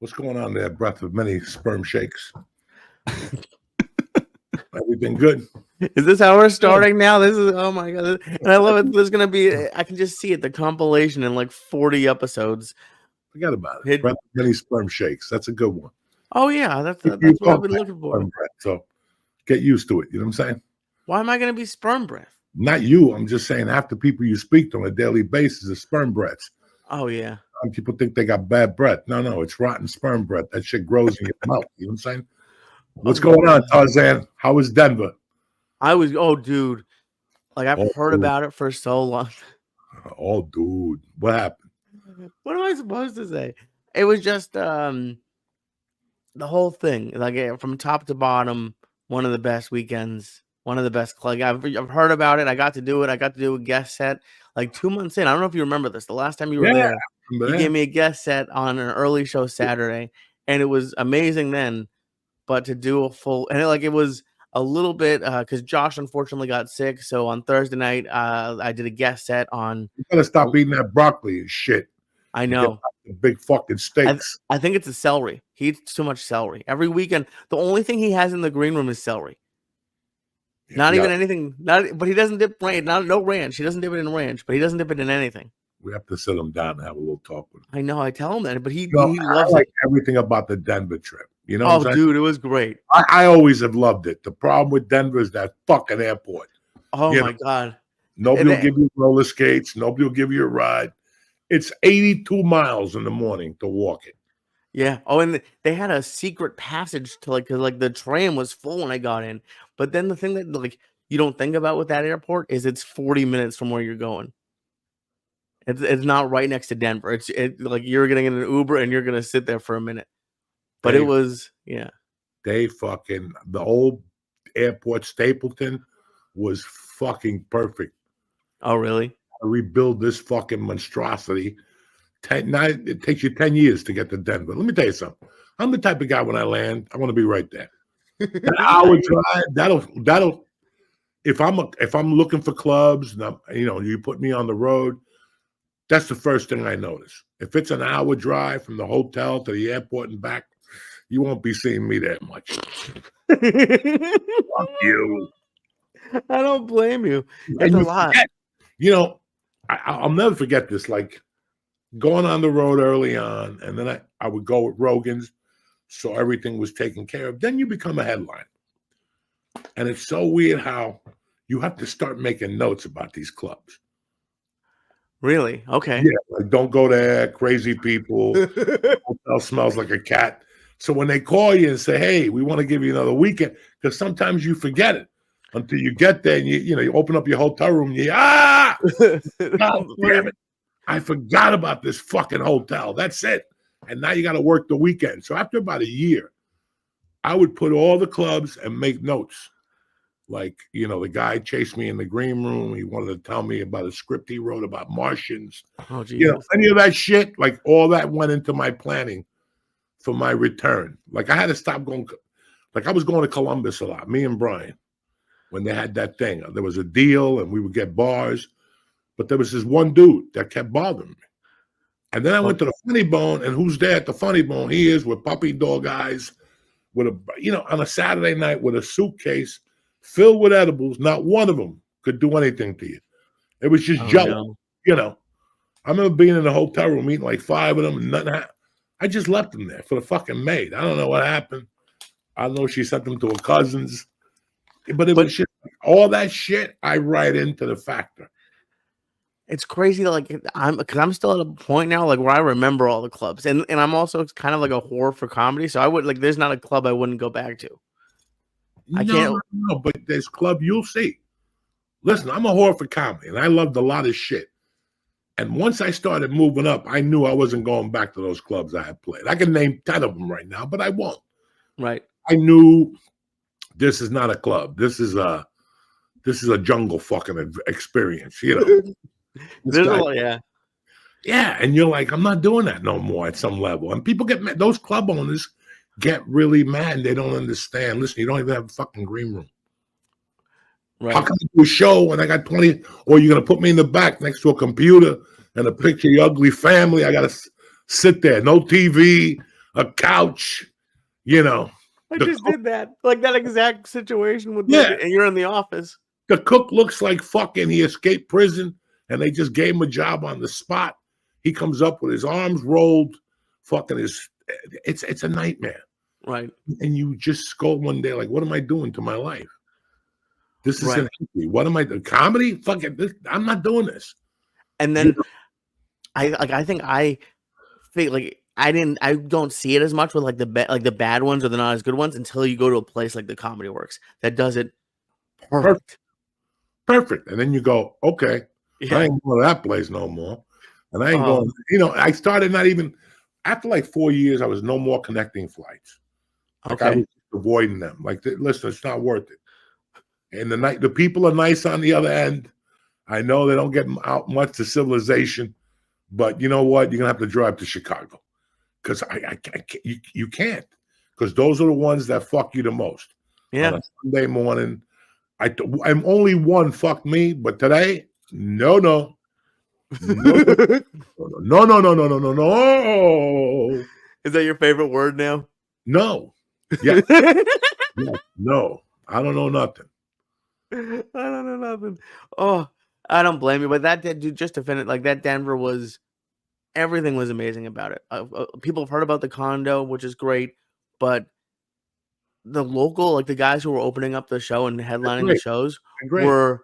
What's going on there? Breath of many sperm shakes. Everything good? Is this how we're starting now? This is, oh my God. And I love it. There's going to be, I can just see it, the compilation in like 40 episodes. Forget about it. Breath of many sperm shakes. That's a good one. Oh, yeah. That's what I've been looking for. Breath, so get used to it. You know what I'm saying? Why am I going to be sperm breath? Not you. I'm just saying half the people you speak to on a daily basis are sperm breaths. Oh, yeah. Some people think they got bad breath. No, it's rotten sperm breath. That shit grows in your mouth. You know what I'm saying? What's going on, Tarzan? How is Denver? Dude. Like, I've heard about it for so long. Oh, dude. What happened? What am I supposed to say? It was just the whole thing. Like, from top to bottom, one of the best weekends. One of the best. Like, I've heard about it. I got to do it. I got to do a guest set like 2 months in. I don't know if you remember this. The last time you were there, you gave me a guest set on an early show Saturday, and it was amazing then. But to do a full, and it was a little bit because Josh unfortunately got sick. So on Thursday night, I did a guest set on. You gotta stop eating that broccoli and shit. I know. Big fucking steaks. I think it's a celery. He eats too much celery every weekend. The only thing he has in the green room is celery. Not even anything. But he doesn't dip ranch. No ranch. He doesn't dip it in ranch. But he doesn't dip it in anything. We have to sit him down and have a little talk with him. I know. I tell him that, but he loves it. Everything about the Denver trip. You know? Oh, dude, it was great. I always have loved it. The problem with Denver is that fucking airport. Oh my God. Nobody will give you roller skates. Nobody will give you a ride. It's 82 miles in the morning to walk it. Yeah. Oh, and they had a secret passage to cause the train was full when I got in. But then the thing that you don't think about with that airport is it's 40 minutes from where you're going. It's not right next to Denver. It's you're getting in an Uber and you're gonna sit there for a minute. But it was the old airport Stapleton was fucking perfect. Oh really? I rebuild this fucking monstrosity. It takes you 10 years to get to Denver. Let me tell you something. I'm the type of guy when I land, I want to be right there. An hour drive, that'll. If I'm looking for clubs, and you put me on the road, that's the first thing I notice. If it's an hour drive from the hotel to the airport and back, you won't be seeing me that much. Fuck you. I don't blame you. It's a lot. I'll never forget this. Like going on the road early on, and then I would go with Rogan's, so everything was taken care of. Then you become a headline. And it's so weird how you have to start making notes about these clubs. Really? Okay. Yeah, like don't go there, crazy people. Hotel smells like a cat. So when they call you and say, "Hey, we want to give you another weekend," because sometimes you forget it until you get there and you open up your hotel room and God damn it, I forgot about this fucking hotel. That's it. And now you got to work the weekend. So after about a year, I would put all the clubs and make notes. Like, the guy chased me in the green room. He wanted to tell me about a script he wrote about Martians. Oh, geez. Any of that shit, like all that went into my planning for my return. Like I had to stop going. Like I was going to Columbus a lot, me and Brian, when they had that thing. There was a deal and we would get bars. But there was this one dude that kept bothering me. And then I went to the Funny Bone, and who's there at the Funny Bone? He is with puppy dog eyes, with on a Saturday night with a suitcase filled with edibles. Not one of them could do anything to you. It was just jello. No. I remember being in the hotel room eating like 5 of them, and nothing happened. I just left them there for the fucking maid. I don't know what happened. I don't know if she sent them to her cousins. But it was shit. All that shit I write into the factor. It's crazy that I'm still at a point now where I remember all the clubs, and I'm also kind of like a whore for comedy. So I would there's not a club I wouldn't go back to. No, but there's club you'll see. Listen, I'm a whore for comedy, and I loved a lot of shit. And once I started moving up, I knew I wasn't going back to those clubs I had played. I can name 10 of them right now, but I won't. Right. I knew this is not a club. This is a jungle fucking experience. Yeah, and you're like, I'm not doing that no more at some level. And people get mad. Those club owners get really mad. And they don't understand. Listen, you don't even have a fucking green room. Right. How can I do a show when I got 20? Or you're going to put me in the back next to a computer and a picture of your ugly family? I got to sit there. No TV. a couch, you know. I The just cook, did that. Like that exact situation with yeah, and you're in the office. the cook looks like fucking he escaped prison and they just gave him a job on the spot. He comes up with his arms rolled, fucking it's a nightmare. Right. And you just go one day like, what am I doing to my life? This isn't Right. healthy. What am I doing? Comedy? Fuck it. I'm not doing this. And You then I think I feel like I don't see it as much with like the bad ones or the not as good ones until you go to a place like the Comedy Works that does it perfect. perfect. And then you go, okay, I Yeah. ain't going to that place no more. And I ain't Oh, going, I started not even, after like 4 years, I was no more connecting flights. Like I okay. was avoiding them. Like, listen, it's not worth it. And the people are nice on the other end. I know they don't get out much to civilization, but you know what? You're going to have to drive to Chicago because you can't, because those are the ones that fuck you the most. On Yeah. a Sunday morning, I'm only one fuck me, but today, no, no, no, no, no, no, no, no, no, no, Is that your favorite word now? no, yeah, yeah, no, I don't know nothing. I don't know nothing. Oh, I don't blame you, but dude, just to finish, like that Denver was everything was amazing about it. People have heard about the condo, which is great, but the local, like the guys who were opening up the show and headlining the Great, shows, great. were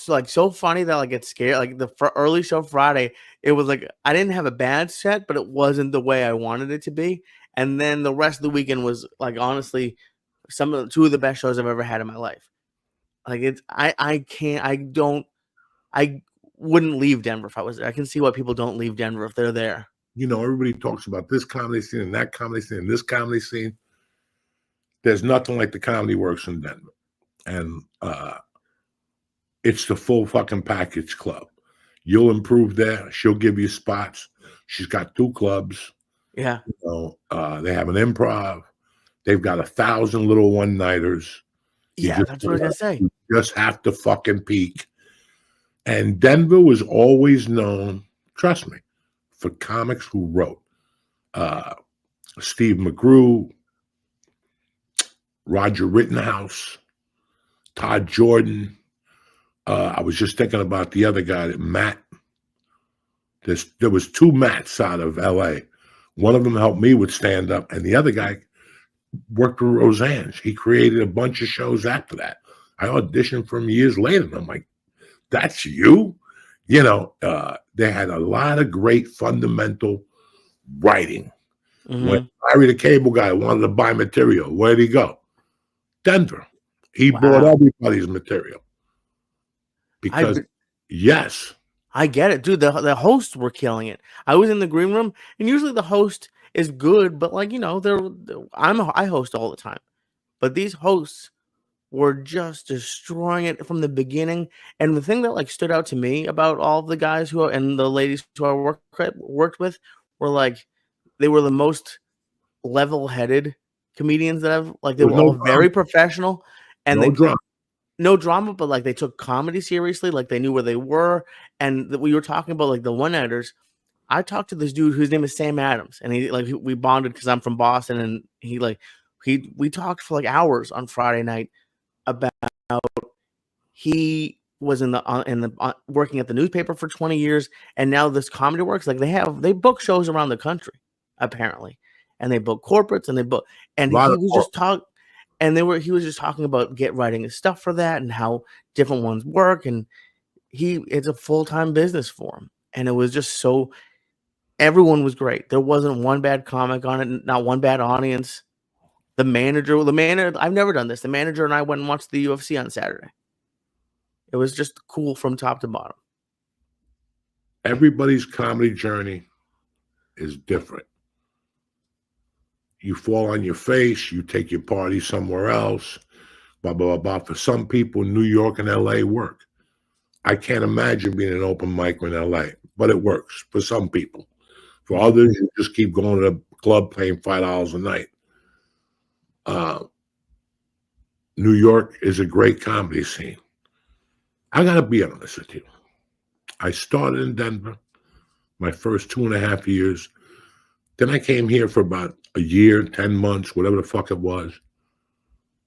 like so funny that like it's scary. Like the early show Friday, it was like I didn't have a bad set, but it wasn't the way I wanted it to be. And then the rest of the weekend was like honestly two of the best shows I've ever had in my life. Like it's I wouldn't leave Denver if I was there. I can see why people don't leave Denver if they're there. Everybody talks about this comedy scene and that comedy scene and this comedy scene. There's nothing like the Comedy Works in Denver, and it's the full fucking package club. You'll improve there. She'll give you spots. She's got 2 clubs. Yeah. They have an improv. They've got 1,000 little one-nighters. Yeah, that's what I was gonna say. You just have to fucking peak. And Denver was always known, trust me, for comics who wrote. Steve McGrew, Roger Rittenhouse, Todd Jordan. I was just thinking about the other guy, Matt. There was 2 Matts out of LA. One of them helped me with stand-up, and the other guy worked with Roseanne's. He created a bunch of shows after that. I auditioned for him years later, and I'm like, that's you? They had a lot of great fundamental writing. When Larry the Cable Guy wanted to buy material, where'd he go? Denver. He bought everybody's material. Because, yes. I get it, dude. The hosts were killing it. I was in the green room, and usually the host is good, but like I host all the time, but these hosts were just destroying it from the beginning. And the thing that like stood out to me about all of the guys and the ladies who I worked with were like they were the most level-headed comedians that I've like. They were all very professional, and no drama, but like they took comedy seriously, like they knew where they were. And we were talking about like the one-nighters. I talked to this dude whose name is Sam Adams, and we bonded because I'm from Boston, and we talked for like hours on Friday night about he was working at the newspaper for 20 years, and now this Comedy Works, like they book shows around the country apparently, and they book corporates and he was just talking. And he was just talking about writing his stuff for that and how different ones work. And it's a full-time business for him. And it was just everyone was great. There wasn't one bad comic on it, not one bad audience. The manager, I've never done this. The manager and I went and watched the UFC on Saturday. It was just cool from top to bottom. Everybody's comedy journey is different. You fall on your face, you take your party somewhere else, blah, blah, blah, blah. For some people, New York and LA work. I can't imagine being an open mic in LA, but it works for some people. For others, you just keep going to the club paying $5 a night. New York is a great comedy scene. I got to be honest with you. I started in Denver my first 2.5 years. Then I came here for about a year, 10 months, whatever the fuck it was.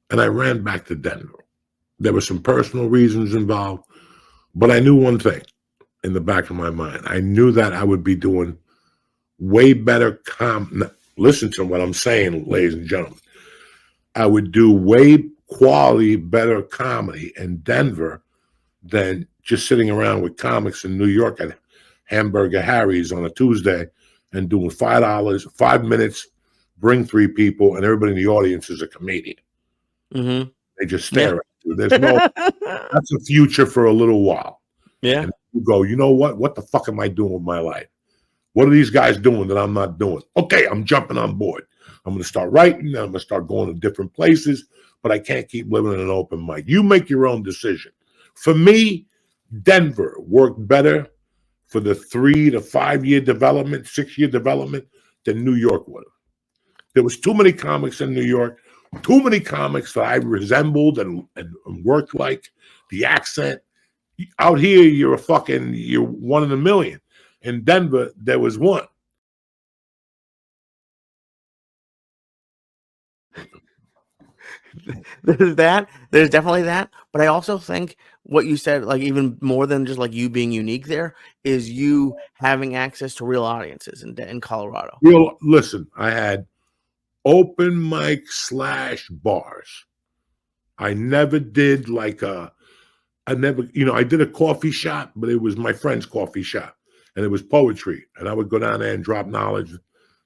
And I ran back to Denver. There were some personal reasons involved, but I knew one thing in the back of my mind. I knew that I would be doing way better listen to what I'm saying, ladies and gentlemen. I would do way quality better comedy in Denver than just sitting around with comics in New York at Hamburger Harry's on a Tuesday and doing $5, 5 minutes, bring 3 people, and everybody in the audience is a comedian. Mm-hmm. They just stare at you. There's no, that's a future for a little while. Yeah. And you go, you know what? What the fuck am I doing with my life? What are these guys doing that I'm not doing? Okay, I'm jumping on board. I'm going to start writing. I'm going to start going to different places, but I can't keep living in an open mic. You make your own decision. For me, Denver worked better for the 3 to 5 year development, 6-year development than New York would have. There was too many comics in New York, too many comics that I resembled and worked like. The accent. Out here, you're one in a million. In Denver, there was one. There's definitely that, but I also think what you said, like even more than just like you being unique, there is you having access to real audiences in Colorado. Listen, I had open mic / bars. I never did I did a coffee shop, but it was my friend's coffee shop, and it was poetry, and I would go down there and drop knowledge.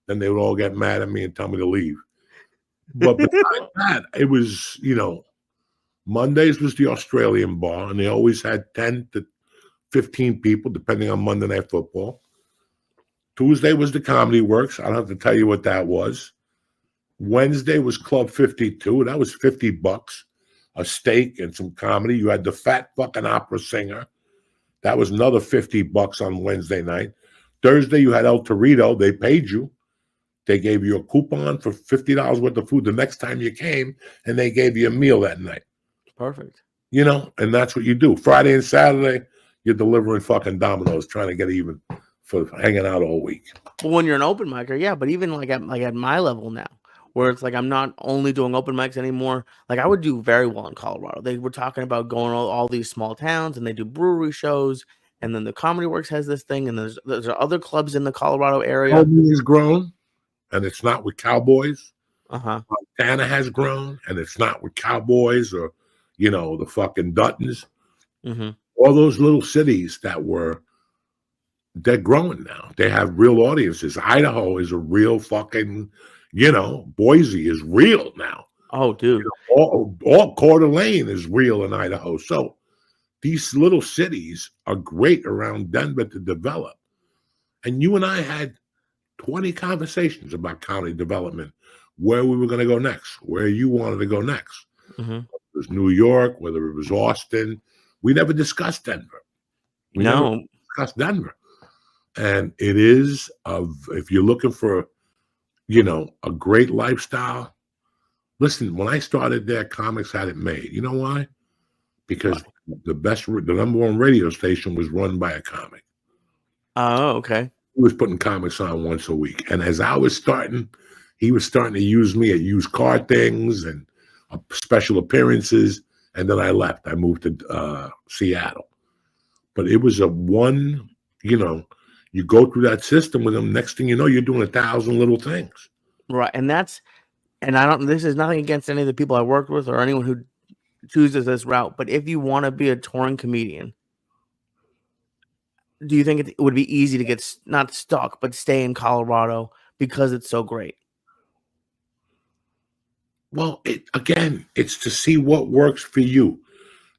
Then they would all get mad at me and tell me to leave. But besides that, it was, Mondays was the Australian bar, and they always had 10 to 15 people, depending on Monday Night Football. Tuesday was the Comedy Works. I don't have to tell you what that was. Wednesday was Club 52. That was $50, a steak and some comedy. You had the fat fucking opera singer. That was another $50 on Wednesday night. Thursday, you had El Torito. They paid you. They gave you a coupon for $50 worth of food the next time you came, and they gave you a meal that night. Perfect. And that's what you do. Friday and Saturday, you're delivering fucking Domino's, trying to get even for hanging out all week. Well, when you're an open micer, yeah, but even at my level now, where it's like I'm not only doing open mics anymore. Like I would do very well in Colorado. They were talking about going all these small towns, and they do brewery shows. And then the Comedy Works has this thing, and there's other clubs in the Colorado area. Albany has grown, and it's not with Cowboys. Montana has grown, and it's not with Cowboys or, the fucking Duttons. Mm-hmm. All those little cities they're growing now. They have real audiences. Idaho is a real fucking, Boise is real now. Oh, dude. All Coeur d'Alene is real in Idaho. So these little cities are great around Denver to develop. And you and I had 20 conversations about county development, where we were going to go next, where you wanted to go next. Mm-hmm. It was New York, whether it was Austin. We never discussed Denver. We never discussed Denver. And it is, if you're looking for, a great lifestyle, listen, when I started there, comics had it made. You know why? Because the number one radio station was run by a comic. Oh, okay. He was putting comics on once a week. And as I was starting, he was starting to use me at used car things and special appearances. And then I left. I moved to Seattle. But it was you go through that system with them. Next thing you know, you're doing 1,000 little things. Right. And this is nothing against any of the people I worked with or anyone who chooses this route. But if you want to be a touring comedian, do you think it would be easy to get not stuck, but stay in Colorado because it's so great? Well, it's to see what works for you.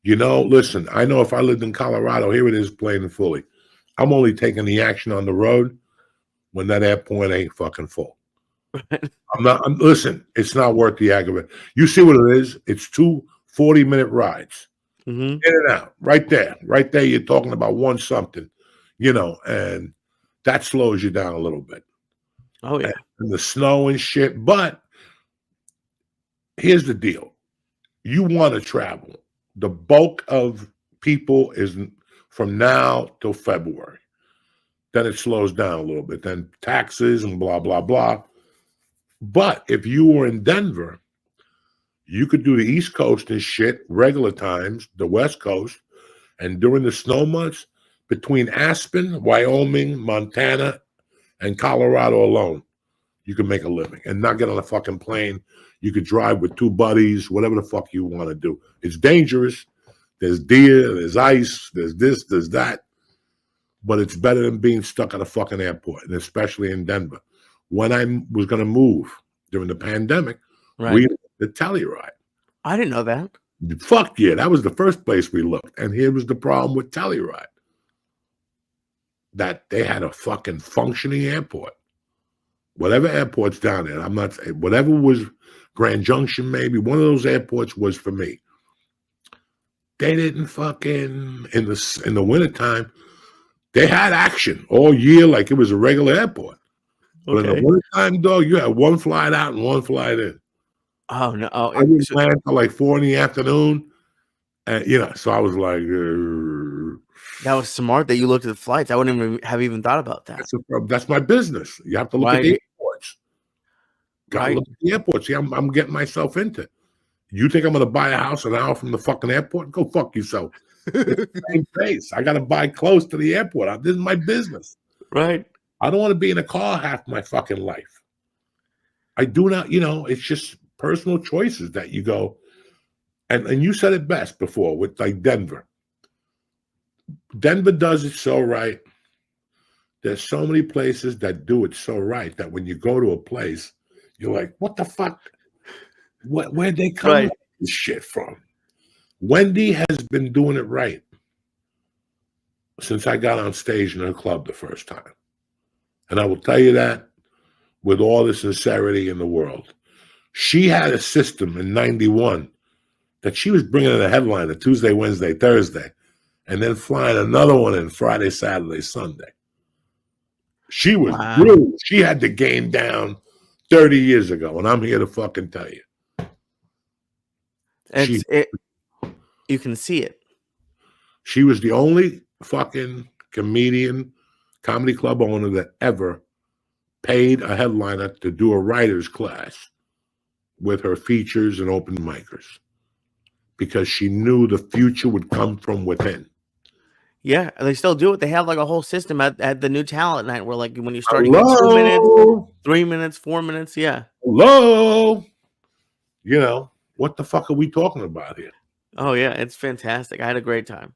Listen, I know if I lived in Colorado, here it is plain and fully. I'm only taking the action on the road when that airport ain't fucking full. Listen, it's not worth the aggravation. You see what it is? It's 2 40-minute rides. Mm-hmm. In and out. Right there. Right there, you're talking about one something, and that slows you down a little bit. Oh, yeah. And the snow and shit. But here's the deal. You want to travel. The bulk of people is from now till February. Then it slows down a little bit. Then taxes and blah, blah, blah. But if you were in Denver, you could do the East Coast and shit, regular times, the West Coast, and during the snow months, between Aspen, Wyoming, Montana, and Colorado alone, you can make a living and not get on a fucking plane. You could drive with two buddies, whatever the fuck you want to do. It's dangerous. There's deer, there's ice, there's this, there's that. But it's better than being stuck at a fucking airport, and especially in Denver. When I was going to move during the pandemic, we looked at Telluride. I didn't know that. Fuck yeah, that was the first place we looked. And here was the problem with Telluride. That they had a fucking functioning airport. Whatever airport's down there, I'm not saying, whatever was Grand Junction, maybe, one of those airports was for me. They didn't fucking, in the wintertime, they had action all year like it was a regular airport. But in the wintertime, dog, you had one flight out and one flight in. Oh, no. I didn't land until like 4 in the afternoon. And, so I was like... that was smart that you looked at the flights. I wouldn't even have thought about that. That's my business. You have to look at the airports. Got to look at the airports. See, I'm getting myself into. You think I'm going to buy a house an hour from the fucking airport? Go fuck yourself. It's the same place. I got to buy close to the airport. This is my business. Right. I don't want to be in a car half my fucking life. I do not, it's just personal choices that you go. And you said it best before with like Denver. Denver does it so right. There's so many places that do it so right that when you go to a place, you're like, what the fuck? Where'd they come up with this shit from? Wendy has been doing it right since I got on stage in her club the first time. And I will tell you that with all the sincerity in the world. She had a system in 91 that she was bringing in a headliner Tuesday, Wednesday, Thursday, and then flying another one in Friday, Saturday, Sunday. She was rude. She had the game down 30 years ago, and I'm here to fucking tell you. You can see it. She was the only fucking comedy club owner that ever paid a headliner to do a writer's class with her features and open micers because she knew the future would come from within. Yeah, and they still do it. They have like a whole system at the new talent night where like when you start, you get 2 minutes, 3 minutes, 4 minutes. Yeah. Hello. What the fuck are we talking about here? Oh yeah, it's fantastic. I had a great time.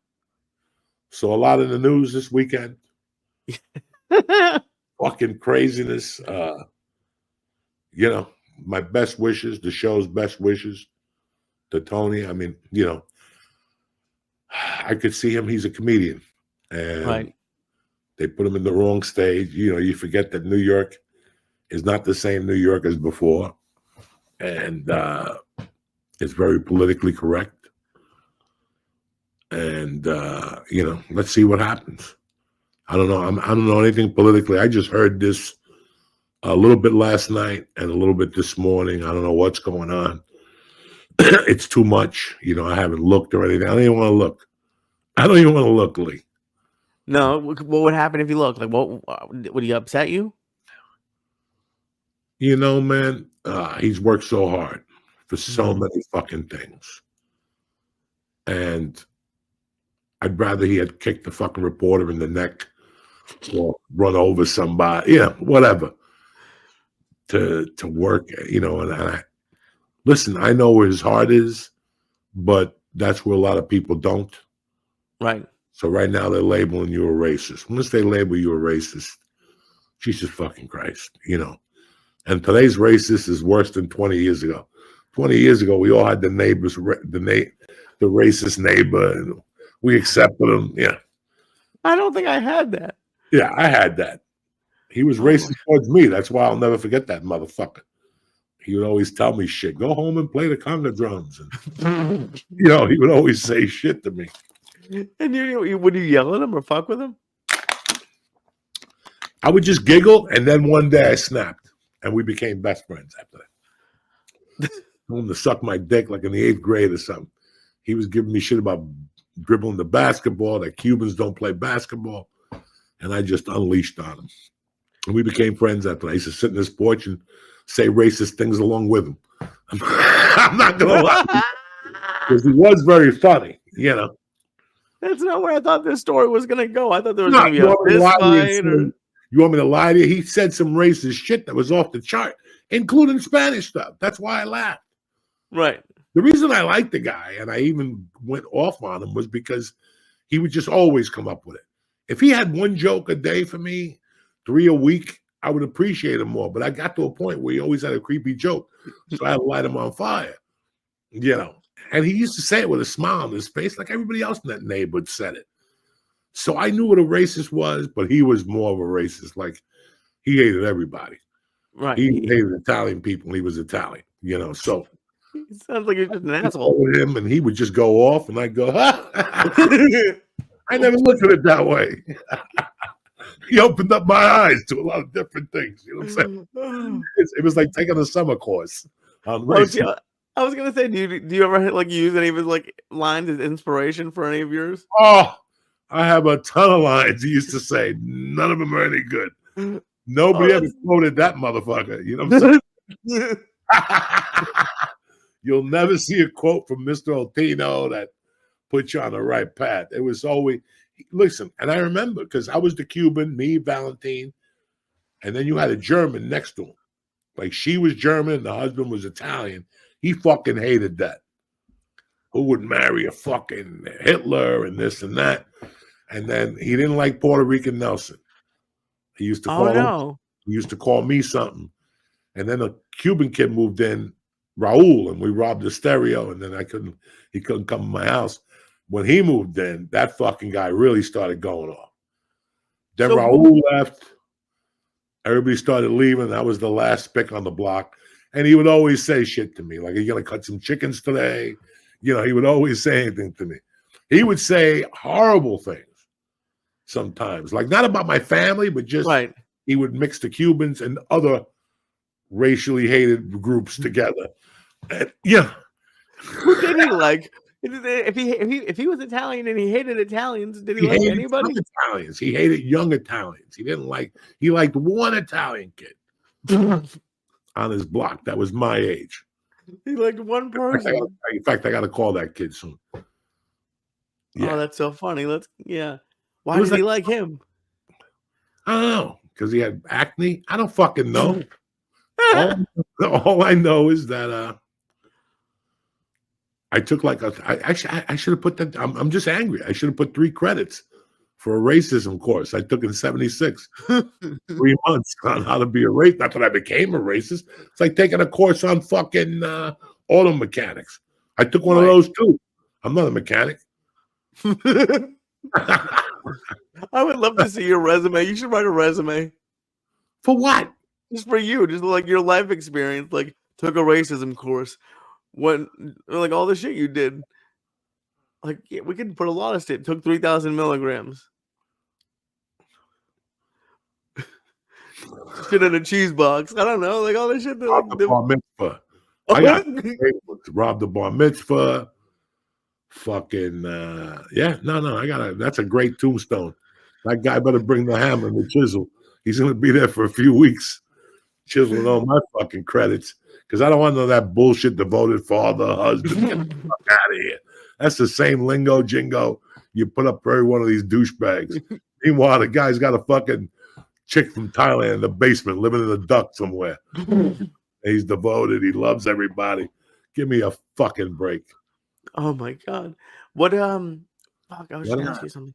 So a lot in the news this weekend. Fucking craziness. My best wishes, the show's best wishes to Tony. I mean, I could see him. He's a comedian. And they put him in the wrong stage. You forget that New York is not the same New York as before. And it's very politically correct. And, let's see what happens. I don't know. I don't know anything politically. I just heard this a little bit last night and a little bit this morning. I don't know what's going on. It's too much. I haven't looked or anything. I don't even want to look. I don't even want to look, Lee. No, what would happen if you looked? Like, what would he upset you? Man, he's worked so hard for so many fucking things. And I'd rather he had kicked the fucking reporter in the neck or run over somebody, whatever, to work, and listen, I know where his heart is, but that's where a lot of people don't. Right. So right now they're labeling you a racist. Once they label you a racist, Jesus fucking Christ, And today's racist is worse than 20 years ago. 20 years ago, we all had the neighbors, the racist neighbor, and we accepted him. Yeah. I don't think I had that. Yeah, I had that. He was racist towards me. That's why I'll never forget that motherfucker. He would always tell me shit. Go home and play the conga drums. And, he would always say shit to me. And would you yell at him or fuck with him? I would just giggle, and then one day I snapped, and we became best friends after that. Told him to suck my dick like in the 8th grade or something. He was giving me shit about dribbling the basketball, that Cubans don't play basketball. And I just unleashed on him. And we became friends after that. I used to sit in his porch and say racist things along with him. I'm not gonna lie, because he was very funny, That's not where I thought this story was gonna go. I thought there was No, gonna be a fist fight. You want me to lie to you? He said some racist shit that was off the chart, including Spanish stuff. That's why I laughed. Right. The reason I liked the guy, and I even went off on him, was because he would just always come up with it. If he had one joke a day for me, 3 a week, I would appreciate him more. But I got to a point where he always had a creepy joke, so I had to light him on fire. And he used to say it with a smile on his face, like everybody else in that neighborhood said it. So I knew what a racist was, but he was more of a racist. Like, he hated everybody. Right. He hated Italian people. He was Italian, so. It sounds like you're just an asshole. With him, and he would just go off, and I'd go, I never looked at it that way. He opened up my eyes to a lot of different things. You know what I'm saying? It was like taking a summer course on racism. I was gonna say, do you ever like use any of his like lines as inspiration for any of yours? Oh, I have a ton of lines he used to say. None of them are any good. Nobody ever quoted that motherfucker. You know what I'm saying? You'll never see a quote from Mr. Altino that put you on the right path. It was always, listen, and I remember because I was the Cuban, me, Valentine, and then you had a German next to him. Like, she was German and the husband was Italian. He fucking hated that. Who would marry a fucking Hitler and this and that? And then he didn't like Puerto Rican Nelson. He used to call him, he used to call me something. And then a Cuban kid moved in, Raul, and we robbed the stereo, and then he couldn't come to my house. When he moved in, that fucking guy really started going off. Then Raul left. Everybody started leaving. I was the last spick on the block. And he would always say shit to me, like, "Are you going to cut some chickens today?" He would always say anything to me. He would say horrible things sometimes, like not about my family, but just he would mix the Cubans and other racially hated groups together. And, who did he like? If he was Italian and he hated Italians, did he like anybody? Italians. He hated young Italians. He liked one Italian kid on his block that was my age. He liked one person. In fact, I got to call that kid soon. Yeah. Oh, that's so funny. Why did he like him? I don't know. Because he had acne? I don't fucking know. All I know is that I took I should have put that. I'm just angry. I should have put 3 credits for a racism course I took in 76. 3 months on how to be a racist. Not that I became a racist. It's like taking a course on fucking auto mechanics. I took one of those too. I'm not a mechanic. I would love to see your resume. You should write a resume. For what? Just for you. Just like your life experience. Like, took a racism course. Like all the shit you did. Like, yeah, we could put a lot of shit. Took 3,000 milligrams. Shit in a cheese box. I don't know. Like all this shit. Robbed the bar mitzvah. I got robbed the bar mitzvah. Fucking that's a great tombstone. That guy better bring the hammer and the chisel. He's gonna be there for a few weeks, chiseling all my fucking credits. Because I don't want to know that bullshit, devoted father, husband. Get the fuck out of here. That's the same lingo, jingo you put up for every one of these douchebags. Meanwhile, the guy's got a fucking chick from Thailand in the basement living in a duct somewhere. He's devoted. He loves everybody. Give me a fucking break. Oh my God. What fuck, I was just gonna ask you something.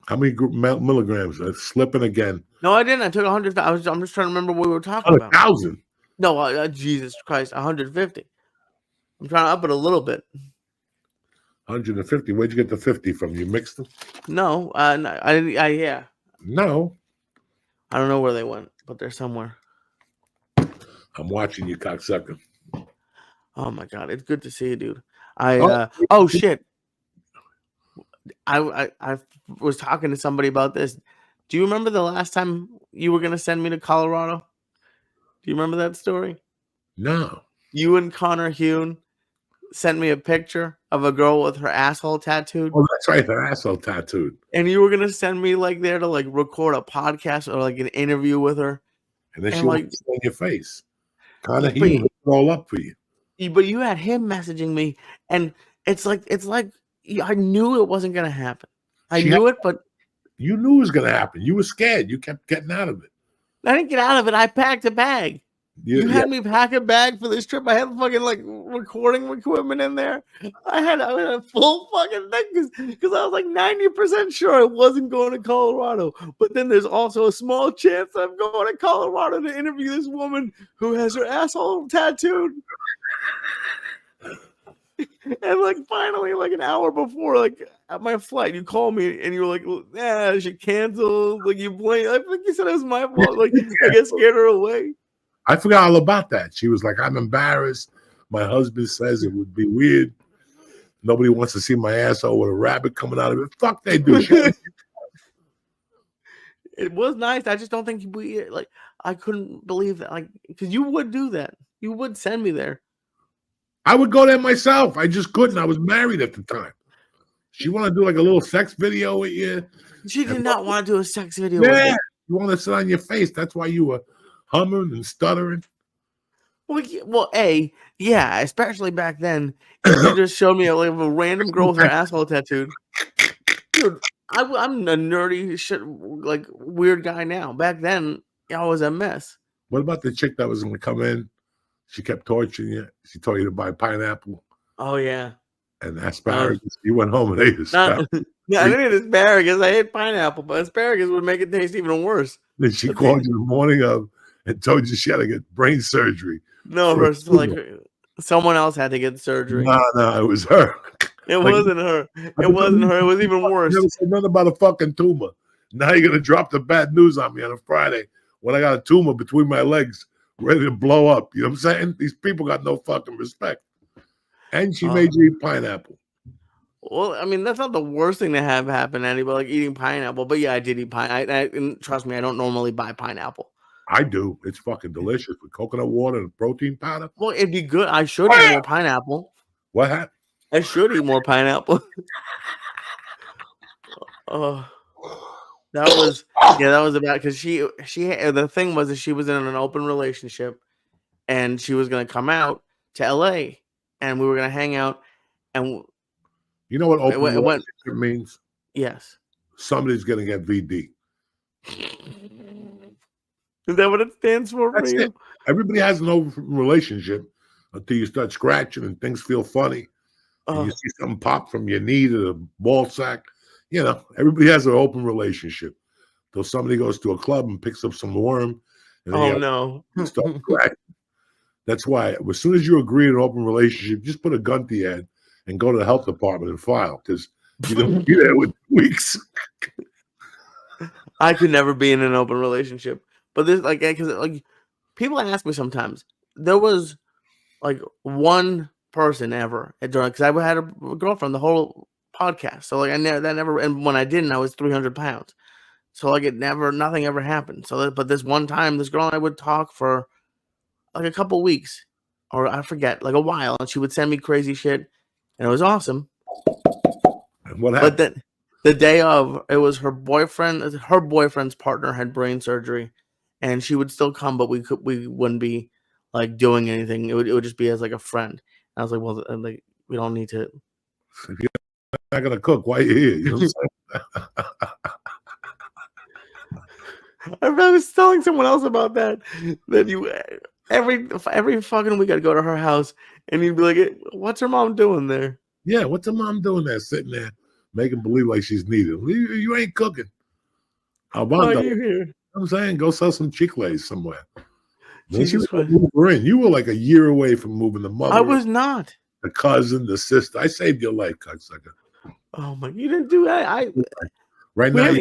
How many milligrams? Slipping again. No, I didn't. I took 100. I'm just trying to remember what we were talking about. 1,000. No, Jesus Christ, 150. I'm trying to up it a little bit. 150. Where'd you get the 50 from? You mixed them? No, I didn't. Yeah. No. I don't know where they went, but they're somewhere. I'm watching you, cocksucker. Oh my God, it's good to see you, dude. Shit. I was talking to somebody about this. Do you remember the last time you were gonna send me to Colorado? Do you remember that story? No. You and Connor Hune sent me a picture of a girl with her asshole tattooed. Oh, that's right, her asshole tattooed. And you were gonna send me like there to like record a podcast or like an interview with her. And then And she like, wants to in your face. Kind of but heat it all up for you. but you had him messaging me, and it's like I knew it wasn't gonna happen. I She had, knew it, but you knew it was going to happen. You were scared. You kept getting out of it. I didn't get out of it. I packed a bag. You Yeah. had me pack a bag for this trip. I had fucking like recording equipment in there. I had a full fucking thing because I was like 90% sure I wasn't going to Colorado. But then there's also a small chance I'm going to Colorado to interview this woman who has her asshole tattooed. And like finally, like an hour before, like at my flight, you call me and you were like, "Yeah, she canceled." Like you blame. I think you said it was my fault. Like I guess scared her away. I forgot all about that. She was like, I'm embarrassed. My husband says it would be weird. Nobody wants to see my asshole with a rabbit coming out of it. Fuck, they do. It was nice. I just don't think we like. I couldn't believe that, like, because you would do that. You would send me there. I would go there myself. I just couldn't. I was married at the time. She wanted to do like a little sex video with you. She did not want to do a sex video. Yeah, with me. you want to sit on your face. That's why you were humming and stuttering. Well, yeah, especially back then. If you just showed me like a random girl with her asshole tattooed, dude, I'm a nerdy shit, like weird guy now. Back then, I was a mess. What about the chick that was going to come in? She kept torturing you. She told you to buy pineapple. Oh yeah, and asparagus. You went home and ate asparagus. Yeah, I didn't eat asparagus. I ate pineapple, but asparagus would make it taste even worse. Then she called you the morning of and told you she had to get brain surgery. No, like someone else had to get surgery. No, it was her. It wasn't her. It wasn't her. It was even worse. You never said nothing about a fucking tumor. Now you're gonna drop the bad news on me on a Friday when I got a tumor between my legs, ready to blow up. You know what I'm saying? These people got no fucking respect. And she made you eat pineapple. Well, I mean, that's not the worst thing to have happen to anybody, like eating pineapple. But yeah, I did eat pineapple. And trust me, I don't normally buy pineapple. I do. It's fucking delicious with coconut water and protein powder. Well, it'd be good. I should eat more pineapple. What happened? I should eat more pineapple. Oh, that was about because she the thing was that she was in an open relationship, and she was gonna come out to LA, and we were gonna hang out, and you know what open relationship means? Yes. Somebody's gonna get VD. Is that what it stands for? That's you? It. Everybody has an open relationship until you start scratching and things feel funny. And you see something pop from your knee to the ball sack. You know, everybody has an open relationship. Till somebody goes to a club and picks up some worm. And no. Start scratching. That's why as soon as you agree to an open relationship, just put a gun to your head and go to the health department and file because you don't be there with weeks. I could never be in an open relationship. But this, like, because like people ask me sometimes, there was like one person ever because I had a girlfriend the whole podcast. So like and when I didn't, I was 300 pounds. So like nothing ever happened. So but this one time, this girl and I would talk for like a couple weeks, or I forget, like a while, and she would send me crazy shit, and it was awesome. And what happened? But then the day of, it was her boyfriend's partner had brain surgery, and she would still come, but we wouldn't be like doing anything. It would just be as like a friend. And I was like, well, like we don't need to. If you're not gonna cook, why are you here? You know what I'm saying? I was telling someone else about that you every fucking week I'd go to her house and you'd be like, what's her mom doing there? Yeah, what's her mom doing there, sitting there, making believe like she's needed? You ain't cooking. Why are you here? You know what I'm saying? Go sell some chicles somewhere. She just went. Move her in. You were like a year away from moving the mother. I was not. The cousin, the sister. I saved your life, cocksucker. Oh my! You didn't do that. Right now,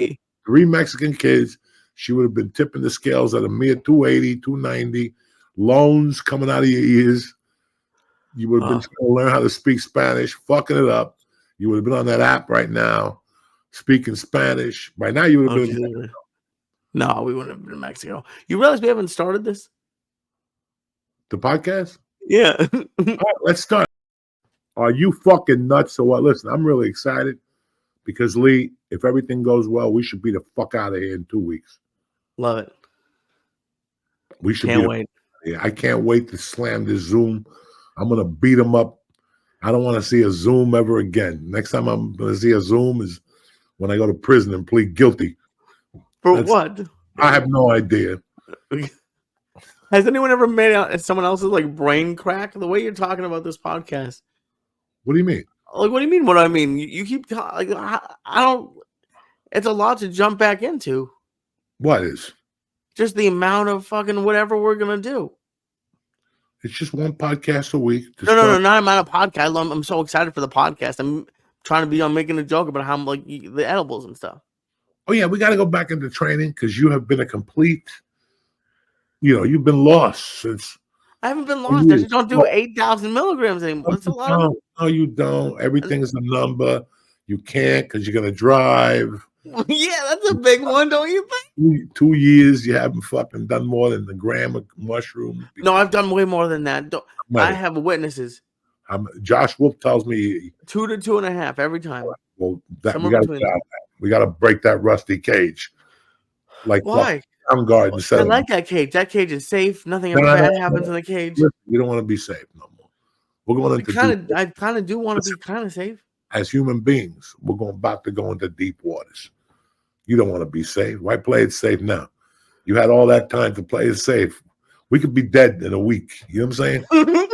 3 Mexican kids. She would have been tipping the scales at a mere 280, 290. Loans coming out of your ears. You would have been trying to learn how to speak Spanish, fucking it up. You would have been on that app right now, speaking Spanish. By now, you would have been in Mexico. No, we wouldn't have been in Mexico. You realize we haven't started this? The podcast? Yeah. All right, let's start. Are you fucking nuts or what? Listen, I'm really excited because, Lee, if everything goes well, we should be the fuck out of here in 2 weeks. Love it. We should Can't wait. Yeah, I can't wait to slam this Zoom. I'm gonna beat them up. I don't want to see a Zoom ever again. Next time I'm gonna see a Zoom is when I go to prison and plead guilty. For what? I have no idea. Has anyone ever made out someone else's like brain crack? The way you're talking about this podcast. What do you mean? Like, what do you mean? What I mean? You keep like I don't. It's a lot to jump back into. What is? Just the amount of fucking whatever we're gonna do. It's just one podcast a week. No, not amount of podcast. I'm so excited for the podcast. I'm trying to be on making a joke about how like the edibles and stuff. Oh yeah, we got to go back into training because you have been a complete. You've been lost since. I haven't been lost. I just don't do 8,000 milligrams anymore. That's a lot. No, you don't. Everything is a number. You can't because you're gonna drive. Yeah, that's a big one, don't you think? 2 years, you haven't fucking done more than a gram of mushrooms. No, I've done way more than that. I have witnesses. Josh Wolf tells me 2 to 2.5 every time. Well, we got to break that rusty cage. Like why? Garden I like that cage. That cage is safe. Nothing ever bad happens in the cage. You don't want to be safe no more. We're going into. I kind of do want to be kind of safe. As human beings, we're about to go into deep waters. You don't want to be safe. Why play it safe now? You had all that time to play it safe. We could be dead in a week. You know what I'm saying?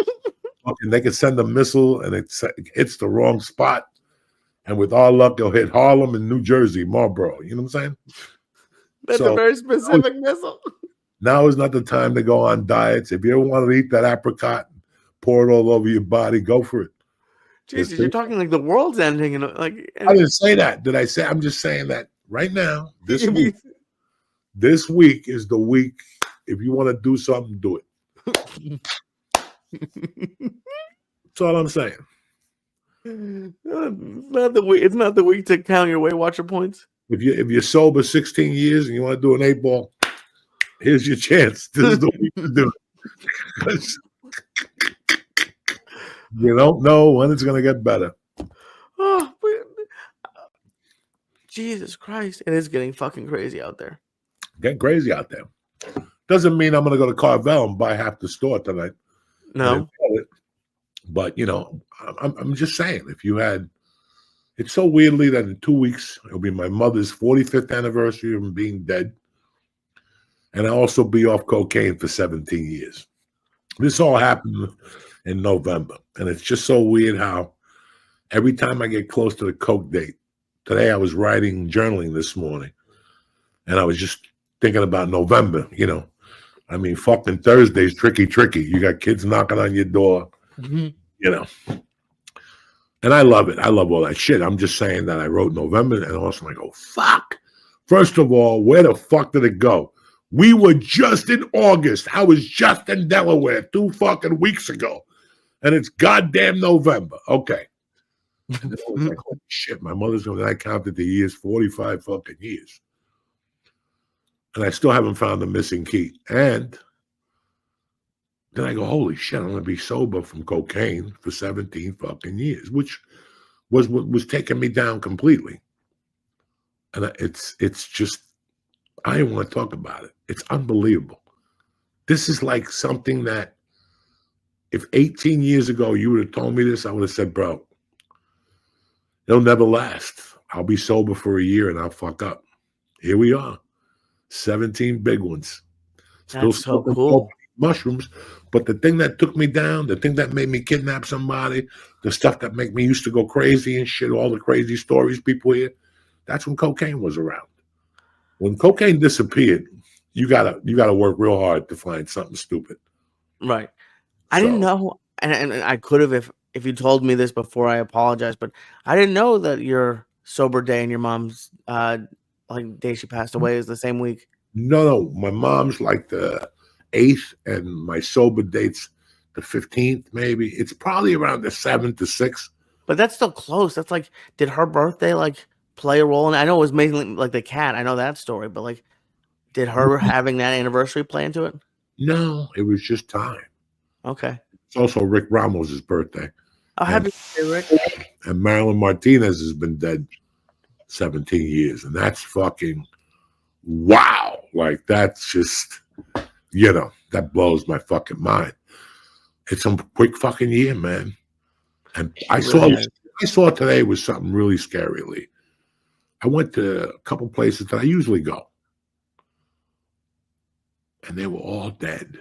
And they could send a missile and it hits the wrong spot. And with our luck, they'll hit Harlem and New Jersey, Marlboro. You know what I'm saying? That's a very specific missile. Now is not the time to go on diets. If you ever want to eat that apricot, pour it all over your body, go for it. Jesus, you're talking like the world's ending. And like I didn't say that. Did I say? I'm just saying that right now, this week. This week is the week. If you want to do something, do it. That's all I'm saying. It's not the week to count your Weight Watcher points. If you're sober 16 years and you want to do an 8-ball, here's your chance. This is the week to do it. You don't know when it's going to get better. Oh, Jesus Christ. It is getting fucking crazy out there. Getting crazy out there. Doesn't mean I'm going to go to Carvel and buy half the store tonight. No. But, I'm just saying, if you had, it's so weirdly that in 2 weeks, it'll be my mother's 45th anniversary of being dead. And I'll also be off cocaine for 17 years. This all happened in November. And it's just so weird how every time I get close to the coke date, today I was journaling this morning, and I was just thinking about November, I mean, fucking Thursday's tricky. You got kids knocking on your door, And I love it. I love all that shit. I'm just saying that I wrote November, and also I go, fuck. First of all, where the fuck did it go? We were just in August. I was just in Delaware 2 fucking weeks ago. And it's goddamn November. Okay. And I was like, holy shit, my mother's going to, I counted the years, 45 fucking years. And I still haven't found the missing key. And then I go, holy shit, I'm going to be sober from cocaine for 17 fucking years, which was what was taking me down completely. And it's just, I don't want to talk about it. It's unbelievable. This is like something that if 18 years ago you would have told me this, I would have said, bro, it'll never last. I'll be sober for a year and I'll fuck up. Here we are. 17 big ones. Still so cool. Mushrooms. But the thing that took me down, the thing that made me kidnap somebody, the stuff that made me used to go crazy and shit, all the crazy stories people hear, that's when cocaine was around. When cocaine disappeared, you gotta work real hard to find something stupid. Right. I didn't know, and I could have if you told me this before. I apologize, but I didn't know that your sober day and your mom's day she passed away is the same week. No, my mom's like the 8th, and my sober date's the 15th. Maybe it's probably around the 7th to 6th. But that's still close. That's like, did her birthday play a role? And I know it was mainly like the cat. I know that story, but did her having that anniversary play into it? No, it was just time. Okay. It's also Rick Ramos' birthday. Oh, happy birthday, Rick. And Marilyn Martinez has been dead 17 years. And that's fucking wow. That's just, You know, that blows my fucking mind. It's a quick fucking year, man. And It really is. I saw today was something really scary, Lee. I went to a couple places that I usually go, and they were all dead.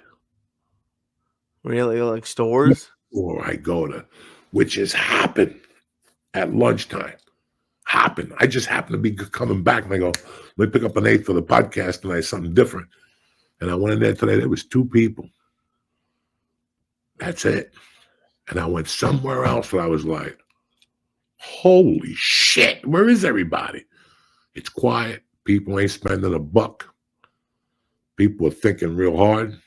Really, like stores? Or I go to, which has happened at lunchtime. Happened. I just happened to be coming back, and I go, let me pick up an 8 for the podcast tonight, something different. And I went in there today. There was 2 people. That's it. And I went somewhere else, and I was like, holy shit, where is everybody? It's quiet. People ain't spending a buck. People are thinking real hard.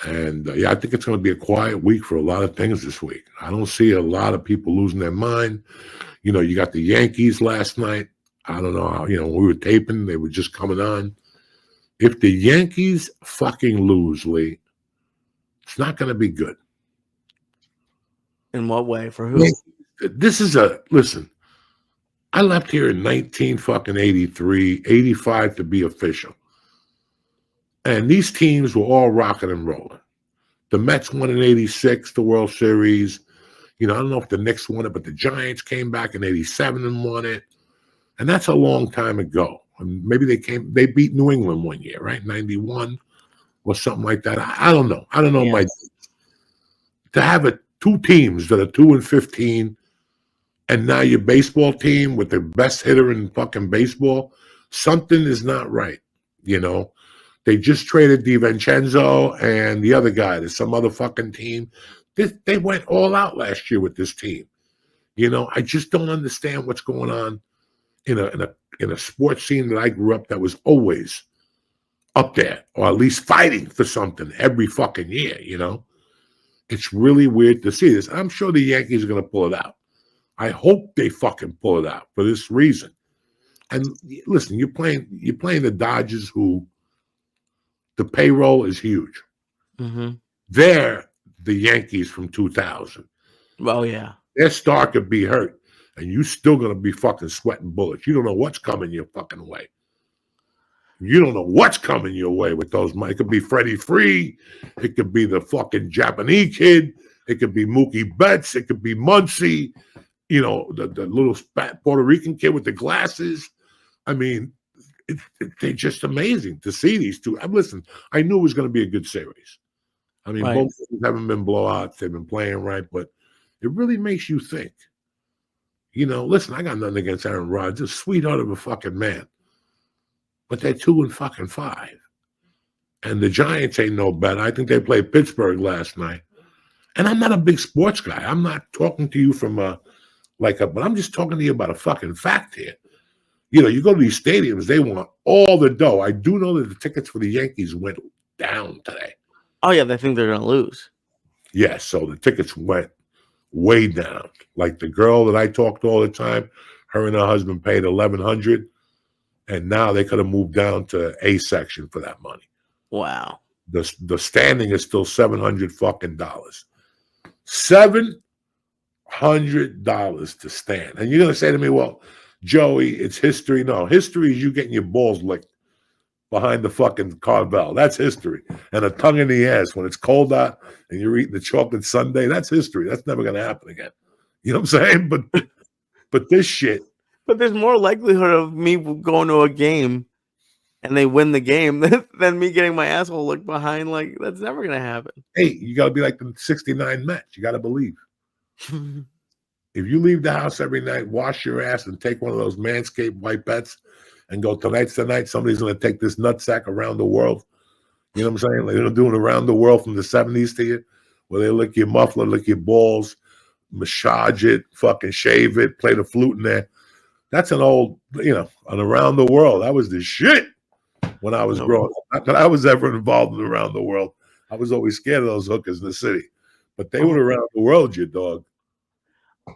And yeah, I think it's going to be a quiet week for a lot of things this week. I don't see a lot of people losing their mind. You know, you got the Yankees last night. I don't know how, when we were taping, they were just coming on. If the Yankees fucking lose, Lee, it's not going to be good. In what way? For who? This is listen, I left here in 1983, 85 to be official. And these teams were all rocking and rolling. The Mets won in 86, the World Series. I don't know if the Knicks won it, but the Giants came back in 87 and won it. And that's a long time ago. And maybe they beat New England one year, right? 91 or something like that. I don't know. I don't know. Yeah. To have 2 teams that are 2-15, and now your baseball team with the best hitter in fucking baseball, something is not right. They just traded DiVincenzo and the other guy. There's some other fucking team. They went all out last year with this team. I just don't understand what's going on in a sports scene that I grew up that was always up there, or at least fighting for something every fucking year. It's really weird to see this. I'm sure the Yankees are going to pull it out. I hope they fucking pull it out for this reason. And listen, you're playing the Dodgers, who the payroll is huge. Mm-hmm. They're the Yankees from 2000. Well, yeah. Their star could be hurt, and you still going to be fucking sweating bullets. You don't know what's coming your fucking way. You don't know what's coming your way with those. It could be Freddie Free. It could be the fucking Japanese kid. It could be Mookie Betts. It could be Muncy. The little Puerto Rican kid with the glasses. I mean, they're just amazing to see these 2. Listen, I knew it was going to be a good series. I mean, Right. Both teams haven't been blowouts. They've been playing right, but it really makes you think. Listen, I got nothing against Aaron Rodgers, a sweetheart of a fucking man. But they're 2-5. And the Giants ain't no better. I think they played Pittsburgh last night. And I'm not a big sports guy. I'm not talking to you from but I'm just talking to you about a fucking fact here. You go to these stadiums, they want all the dough. I do know that the tickets for the Yankees went down today. Oh, yeah, they think they're going to lose. Yes, so the tickets went way down. Like the girl that I talk to all the time, her and her husband paid $1,100, and now they could have moved down to A section for that money. Wow. The standing is still $700 fucking dollars. $700 to stand. And you're going to say to me, well, Joey, it's history. No, history is you getting your balls licked behind the fucking Carvel. That's history. And a tongue in the ass when it's cold out and you're eating the chocolate sundae. That's history. That's never going to happen again. You know what I'm saying? But this shit. But there's more likelihood of me going to a game and they win the game than me getting my asshole licked behind. Like, that's never going to happen. Hey, you got to be like the 69 Mets. You got to believe. If you leave the house every night, wash your ass, and take one of those Manscaped white bets and go, tonight's the night somebody's going to take this nutsack around the world. You know what I'm saying? Like, they're doing around the world from the 70s to you, where they lick your muffler, lick your balls, massage it, fucking shave it, play the flute in there. That's an old, an around the world. That was the shit when I was growing up. Not that I was ever involved in around the world. I was always scared of those hookers in the city. But they were around the world, you dog.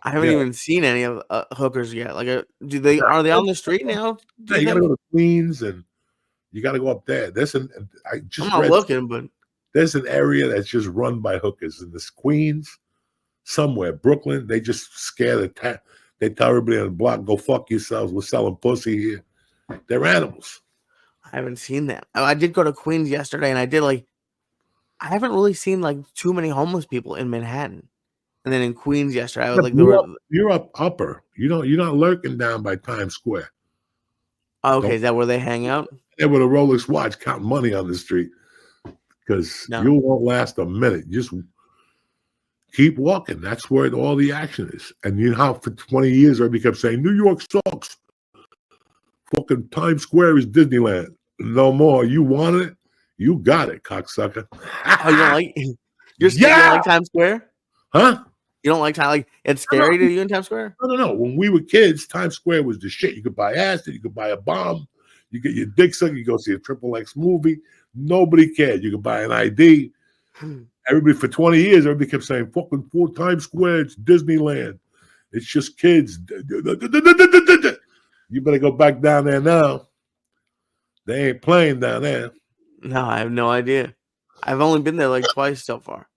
I haven't even seen any of hookers yet. Like, are they on the street now? You got to go to Queens, and you got to go up there. I'm not looking, but there's an area that's just run by hookers in this Queens, somewhere, Brooklyn. They just scare they tell everybody on the block, go fuck yourselves. We're selling pussy here. They're animals. I haven't seen that. I did go to Queens yesterday, and I haven't really seen like too many homeless people in Manhattan. And then in Queens yesterday, I was like, there were. You're up upper. You're not lurking down by Times Square. Okay, is that where they hang out? There with a Rolex watch counting money on the street because you won't last a minute. Just keep walking. That's where all the action is. And you know how for 20 years everybody kept saying New York sucks. Fucking Times Square is Disneyland. No more. You want it? You got it, cocksucker. Oh, you don't like you don't like Times Square? Huh? You don't like it's scary to you in Times Square? No. When we were kids, Times Square was the shit. You could buy acid, you could buy a bomb, you get your dick sucked, you go see a XXX movie. Nobody cared. You could buy an ID. Everybody for 20 years, everybody kept saying, fucking full Times Square, it's Disneyland. It's just kids. You better go back down there now. They ain't playing down there. No, I have no idea. I've only been there like twice so far.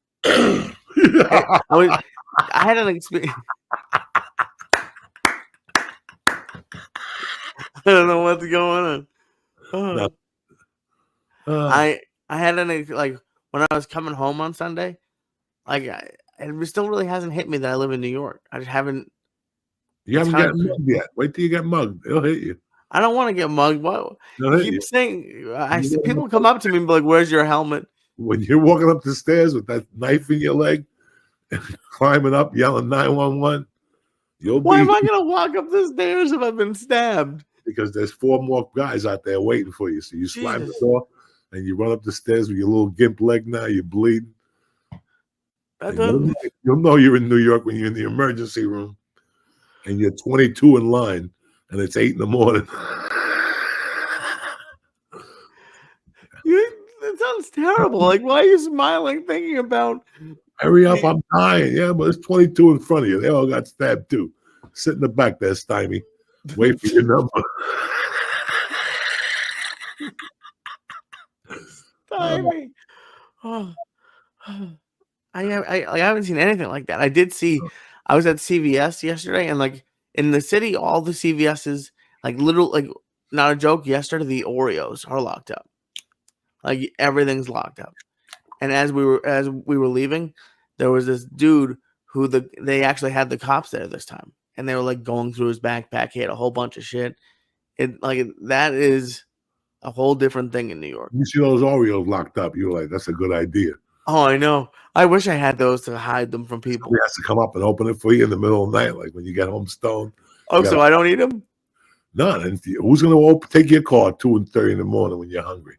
I had an experience. I don't know what's going on. I had like when I was coming home on Sunday, like it still really hasn't hit me that I live in New York. I just haven't. You haven't gotten mugged yet. Wait till you get mugged. It'll hit you. I don't want to get mugged. What? You keep saying. I see people come up to me and be like, "Where's your helmet?" When you're walking up the stairs with that knife in your leg, and climbing up, yelling 911, Why am I gonna walk up the stairs if I've been stabbed? Because there's 4 more guys out there waiting for you. So you slam the door and you run up the stairs with your little gimp leg. Now you're bleeding. You'll know you're in New York when you're in the emergency room and you're 22 in line and it's 8 in the morning. That sounds terrible. Like, why are you smiling thinking about? Hurry up, I'm dying. Yeah, but it's 22 in front of you. They all got stabbed too. Sit in the back there, stymie. Wait for your number. Stymie. Oh. I haven't seen anything like that. I was at CVS yesterday, and like in the city, all the CVS's like not a joke. Yesterday, the Oreos are locked up. Like everything's locked up. And as we were leaving, there was this dude who they actually had the cops there this time, and they were like going through his backpack. He had a whole bunch of shit. That is a whole different thing in New York. You see those Oreos locked up, you're like, that's a good idea. Oh, I know. I wish I had those to hide them from people. Somebody has to come up and open it for you in the middle of the night, like when you get home stoned. Oh, so I don't eat them? None. And who's going to take your car at 2:30 in the morning when you're hungry?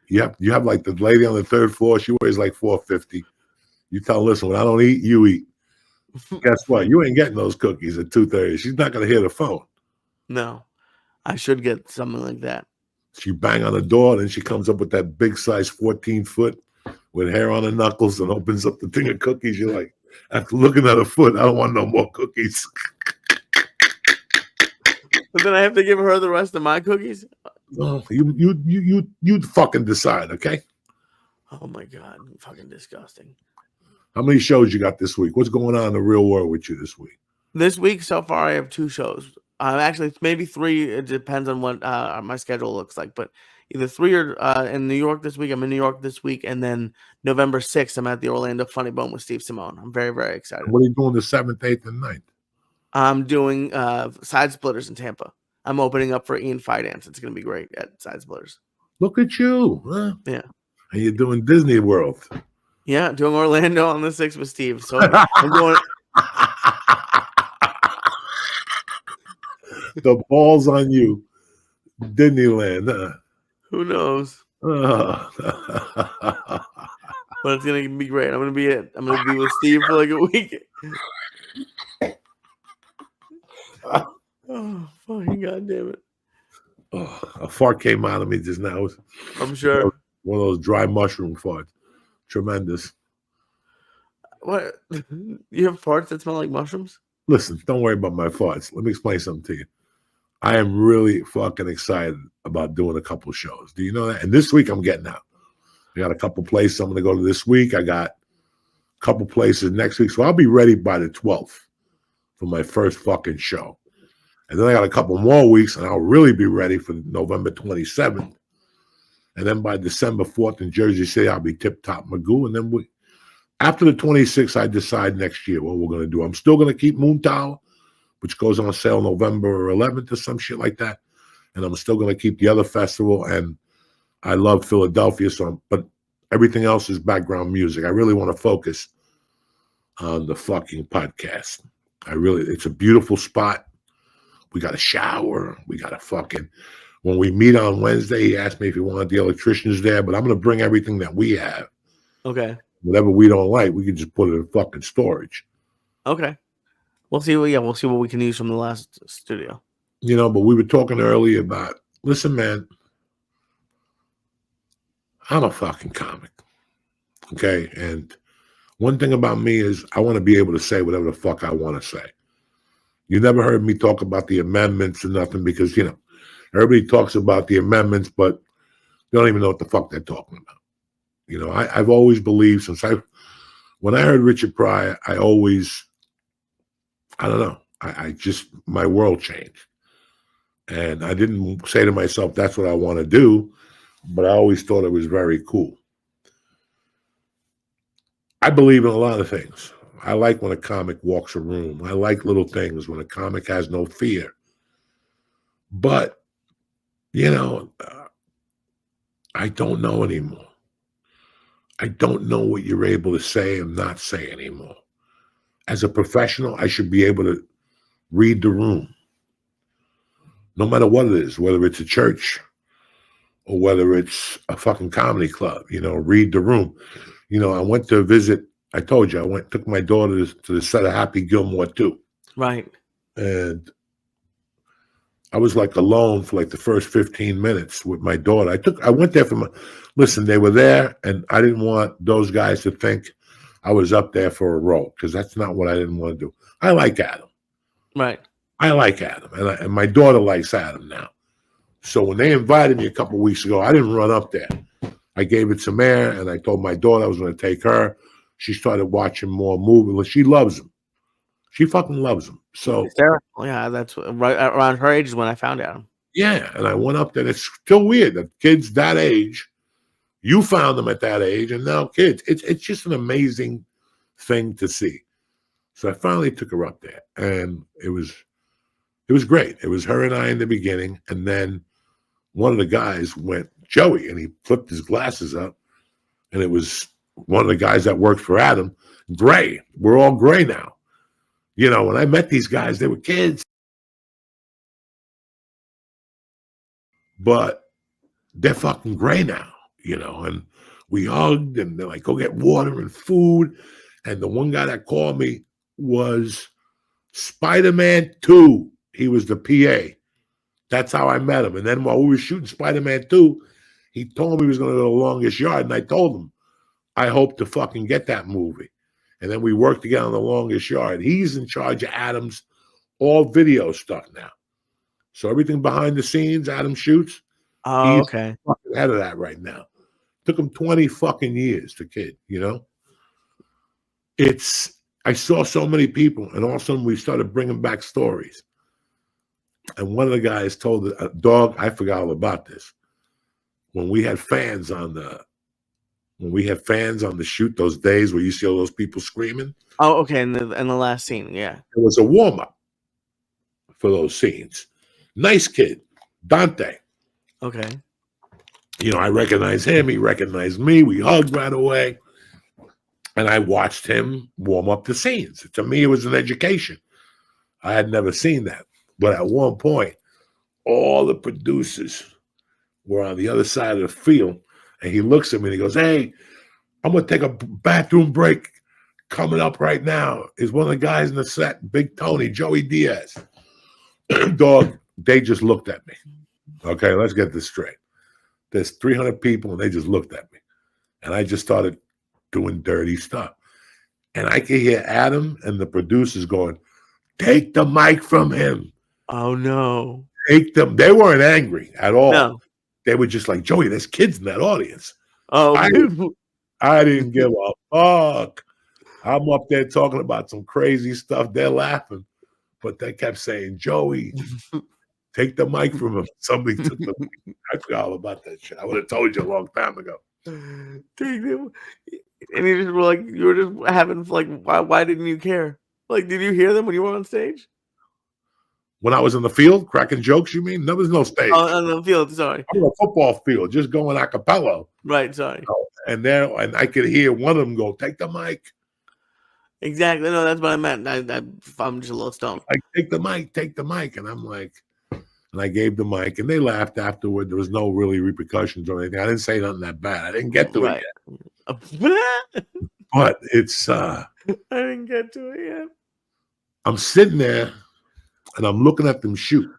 You have like the lady on the 3rd floor. She weighs like 450. You tell her, listen, when I don't eat, you eat. Guess what? You ain't getting those cookies at 2:30. She's not going to hear the phone. No. I should get something like that. She bang on the door, and she comes up with that big size 14-foot with hair on her knuckles and opens up the thing of cookies. You're like, after looking at her foot, I don't want no more cookies. But then I have to give her the rest of my cookies? Oh, you fucking decide, okay? Oh my God, fucking disgusting. How many shows you got this week? What's going on in the real world with you this week? This week so far, I have 2 shows. Actually, it's maybe 3. It depends on what my schedule looks like. But either 3 or in New York this week. I'm in New York this week, and then November 6th, I'm at the Orlando Funny Bone with Steve Simone. I'm very, very excited. What are you doing the 7th, 8th, and 9th? I'm doing Side Splitters in Tampa. I'm opening up for Ian Fidance. It's going to be great at Side Splitters. Look at you. Huh? Yeah. And you're doing Disney World. Yeah, doing Orlando on the 6th with Steve. So I'm going. The ball's on you. Disneyland. Huh? Who knows? But it's gonna be great. I'm gonna be with Steve for like a week. Oh, fucking goddamn it! Oh, a fart came out of me just now. I'm sure one of those dry mushroom farts. Tremendous. What? You have farts that smell like mushrooms? Listen, don't worry about my farts. Let me explain something to you. I am really fucking excited about doing a couple shows. Do you know that? And this week I'm getting out. I got a couple places I'm going to go to this week. I got a couple places next week. So I'll be ready by the 12th for my first fucking show. And then I got a couple more weeks and I'll really be ready for November 27th And then by December 4th in Jersey City, I'll be Tip Top Magoo. And then after the 26th, I decide next year what we're going to do. I'm still going to keep Moon Tower, which goes on sale November 11th or some shit like that. And I'm still going to keep the other festival. And I love Philadelphia, but everything else is background music. I really want to focus on the fucking podcast. It's a beautiful spot. We got a shower. We got a fucking, when we meet on Wednesday, he asked me if he wanted the electricians there, but I'm going to bring everything that we have. Okay. Whatever we don't like, we can just put it in fucking storage. Okay. We'll see what we can use from the last studio. But we were talking earlier about, listen, man, I'm a fucking comic. Okay. And one thing about me is I want to be able to say whatever the fuck I want to say. You never heard me talk about the amendments or nothing because, everybody talks about the amendments, but they don't even know what the fuck they're talking about. I've always believed when I heard Richard Pryor, I don't know. I just, my world changed. And I didn't say to myself, that's what I want to do, but I always thought it was very cool. I believe in a lot of things. I like when a comic walks a room. I like little things when a comic has no fear. But, I don't know anymore. I don't know what you're able to say and not say anymore. As a professional, I should be able to read the room. No matter what it is, whether it's a church or whether it's a fucking comedy club, read the room. I went to visit, I told you, took my daughter to the set of Happy Gilmore 2. Right. And I was like alone for like the first 15 minutes with my daughter. I went there listen, they were there and I didn't want those guys to think I was up there for a role because that's not what I didn't want to do. I like Adam. Right. I like Adam and my daughter likes Adam now. So when they invited me a couple of weeks ago, I didn't run up there. I gave it some air and I told my daughter I was going to take her. She started watching more movies. She loves him. She fucking loves him. So yeah, that's right around her age is when I found out. Yeah, and I went up there. It's still weird that kids that age, you found them at that age, and now kids. It's just an amazing thing to see. So I finally took her up there, and it was great. It was her and I in the beginning, and then one of the guys went, Joey, and he flipped his glasses up, and it was one of the guys that worked for Adam, gray. We're all gray now. When I met these guys, they were kids. But they're fucking gray now, and we hugged and they're like, go get water and food. And the one guy that called me was Spider-Man 2. He was the PA. That's how I met him. And then while we were shooting Spider-Man 2, he told me he was going to go to The Longest Yard. And I told him, I hope to fucking get that movie. And then we worked together on The Longest Yard. He's in charge of Adam's all video stuff now. So everything behind the scenes, Adam shoots. Oh, he's okay. fucking ahead of that right now. Took him 20 fucking years, the kid, I saw so many people, and all of a sudden we started bringing back stories. And one of the guys told the dog, I forgot all about this. When we had fans on the shoot those days where you see all those people screaming. Oh, okay. In the last scene, yeah. It was a warm-up for those scenes. Nice kid, Dante. Okay. I recognized him. He recognized me. We hugged right away. And I watched him warm up the scenes. To me, it was an education. I had never seen that. But at one point, all the producers were on the other side of the field. And he looks at me and he goes, hey, I'm going to take a bathroom break. Coming up right now is one of the guys in the set, Big Tony, Joey Diaz. Dog, they just looked at me. Okay, let's get this straight. There's 300 people and they just looked at me. And I just started doing dirty stuff. And I could hear Adam and the producers going, take the mic from him. Oh, no. Take them. They weren't angry at all. No. They were just like, Joey, there's kids in that audience. Oh, I didn't give a fuck. I'm up there talking about some crazy stuff. They're laughing. But they kept saying, Joey, Take the mic from him. Somebody took the mic. I forgot all about that shit. I would have told you a long time ago. Take them. And you just were like, you were just having like, why didn't you care? Like, did you hear them when you were on stage? When I was in the field, cracking jokes, you mean? There was no stage. Oh, on the field, sorry. I'm on a football field, just going a cappella. Right, sorry. And I could hear one of them go, take the mic. Exactly. No, that's what I meant. I'm just a little stoned. Like, take the mic. And I'm like, and I gave the mic, and they laughed afterward. There was no really repercussions or anything. I didn't say nothing that bad. I didn't get to it yet. But it's I didn't get to it yet. I'm sitting there and I'm looking at them shoot.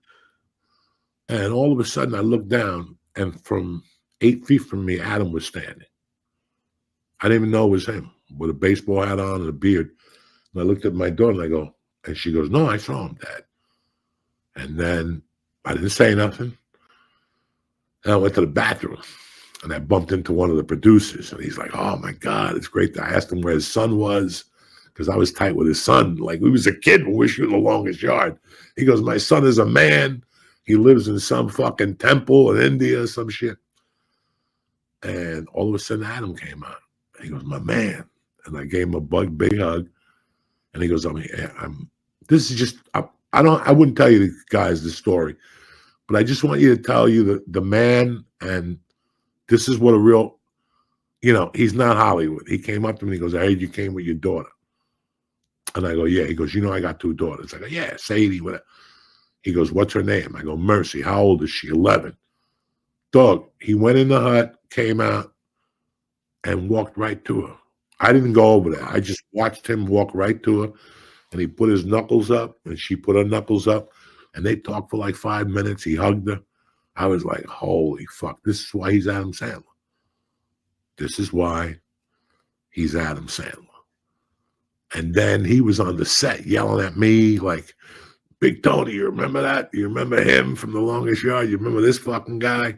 And all of a sudden I look down, and from 8 feet from me, Adam was standing. I didn't even know it was him, with a baseball hat on and a beard. And I looked at my daughter and I go, and she goes, no, I saw him, Dad. And then I didn't say nothing. And I went to the bathroom and I bumped into one of the producers, and he's like, oh my God, it's great. I asked him where his son was, because I was tight with his son. Like, we was a kid when we were shooting The Longest Yard. He goes, my son is a man. He lives in some fucking temple in India or some shit. And all of a sudden Adam came out. He goes, my man. And I gave him a big hug. And he goes, this is just, I wouldn't tell you guys the story, but I just want you to tell you the man, and this is what a real, he's not Hollywood. He came up to me and he goes, I heard you came with your daughter. And I go, yeah. He goes, I got 2 daughters. I go, yeah, Sadie, whatever. He goes, what's her name? I go, Mercy. How old is she? 11. Dog, he went in the hut, came out, and walked right to her. I didn't go over there. I just watched him walk right to her, and he put his knuckles up, and she put her knuckles up, and they talked for like 5 minutes. He hugged her. I was like, holy fuck, this is why he's Adam Sandler. This is why he's Adam Sandler. And then he was on the set yelling at me like, Big Tony, you remember that? You remember him from The Longest Yard? You remember this fucking guy?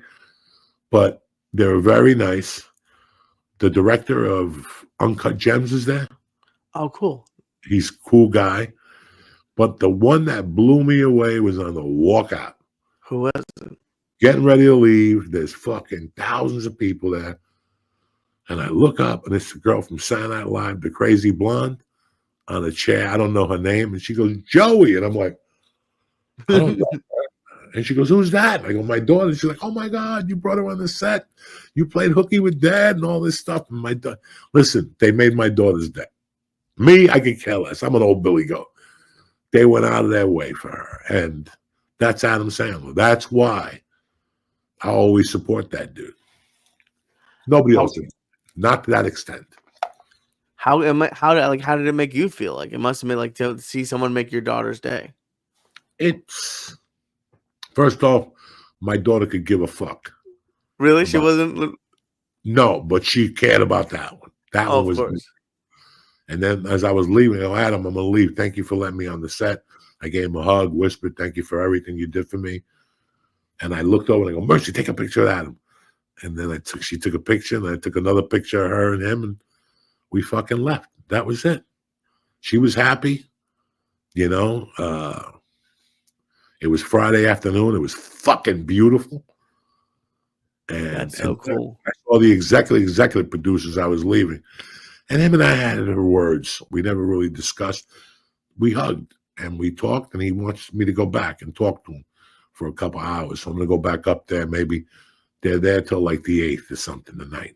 But they were very nice. The director of Uncut Gems is there. Oh, cool. He's a cool guy. But the one that blew me away was on the walkout. Who was it? Getting ready to leave. There's fucking thousands of people there. And I look up, and it's the girl from Saturday Night Live, the crazy blonde, on a chair. I don't know her name. And she goes, Joey. And I'm like, I don't know. And she goes, who's that? I go, my daughter. She's like, oh my God, you brought her on the set. You played hooky with Dad and all this stuff. And my daughter, listen, they made my daughter's day. Me, I could care less. I'm an old Billy Goat. They went out of their way for her. And that's Adam Sandler. That's why I always support that dude. Nobody else did. Not to that extent. How did it make you feel? Like, it must have been like to see someone make your daughter's day. It's, first off, my daughter could give a fuck. Really? She wasn't? No, but she cared about that one. That one was. Of course. And then as I was leaving, I go, Adam, I'm going to leave. Thank you for letting me on the set. I gave him a hug, whispered, thank you for everything you did for me. And I looked over and I go, Mercy, take a picture of Adam. And then she took a picture, and I took another picture of her and him, and we fucking left. That was it. She was happy, It was Friday afternoon. It was fucking beautiful. And that's so cool. I saw the executive producers. I was leaving, and him and I had her words. We never really discussed. We hugged and we talked, and he wants me to go back and talk to him for a couple hours. So I'm going to go back up there. Maybe they're there till like the 8th or something, the 9th.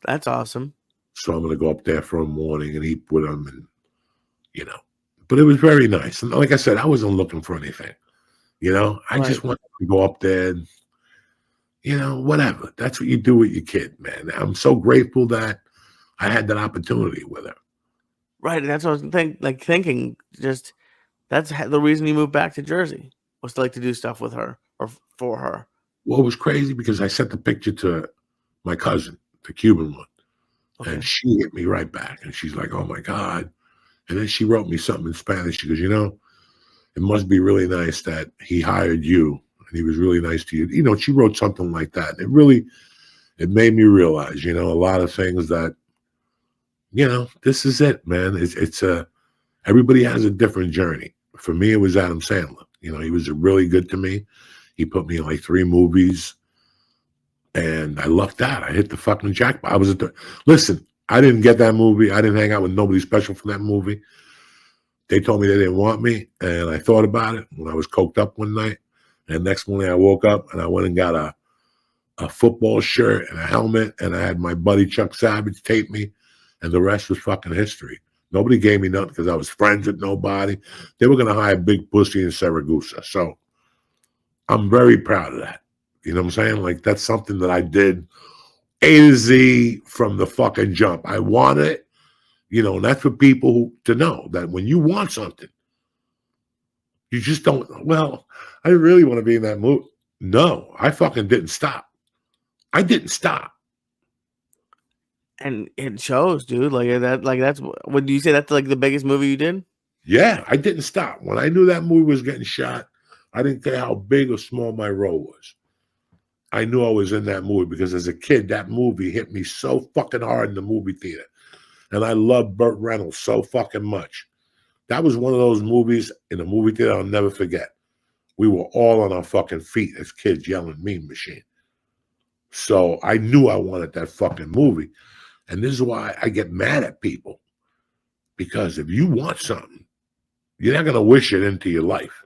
That's awesome. So I'm going to go up there for a morning and eat with him, and But it was very nice. And like I said, I wasn't looking for anything. I just wanted to go up there and, whatever. That's what you do with your kid, man. I'm so grateful that I had that opportunity with her. Right. And that's what I was thinking. Just that's the reason you moved back to Jersey, was to do stuff with her or for her. Well, it was crazy because I sent the picture to my cousin, the Cuban one, and she hit me right back. And she's like, oh, my God. And then she wrote me something in Spanish. She goes, it must be really nice that he hired you, and he was really nice to you. She wrote something like that. It made me realize, a lot of things that, this is it, man. Everybody has a different journey. For me, it was Adam Sandler. You know, he was really good to me. He put me in like 3 movies, and I lucked out. I hit the fucking jackpot. I was listen. I didn't get that movie. I didn't hang out with nobody special for that movie. They told me they didn't want me, and I thought about it when I was coked up one night. And next morning I woke up and I went and got a football shirt and a helmet, and I had my buddy Chuck Savage tape me, and the rest was fucking history. Nobody gave me nothing because I was friends with nobody. They were going to hire Big Pussy in Saragusa. So I'm very proud of that. You know what I'm saying? Like, that's something that I did A to Z from the fucking jump. I wanted it, you know, and that's for people to know that when you want something, you just don't, well, I really want to be in that movie. No, I fucking didn't stop. I didn't stop. And it shows, dude. Like that, like that's what do you say? That's like the biggest movie you did? Yeah, I didn't stop. When I knew that movie was getting shot, I didn't care how big or small my role was. I knew I was in that movie because as a kid, that movie hit me so fucking hard in the movie theater. And I loved Burt Reynolds so fucking much. That was one of those movies in a movie theater I'll never forget. We were all on our fucking feet as kids yelling Mean Machine. So I knew I wanted that fucking movie. And this is why I get mad at people. Because if you want something, you're not going to wish it into your life.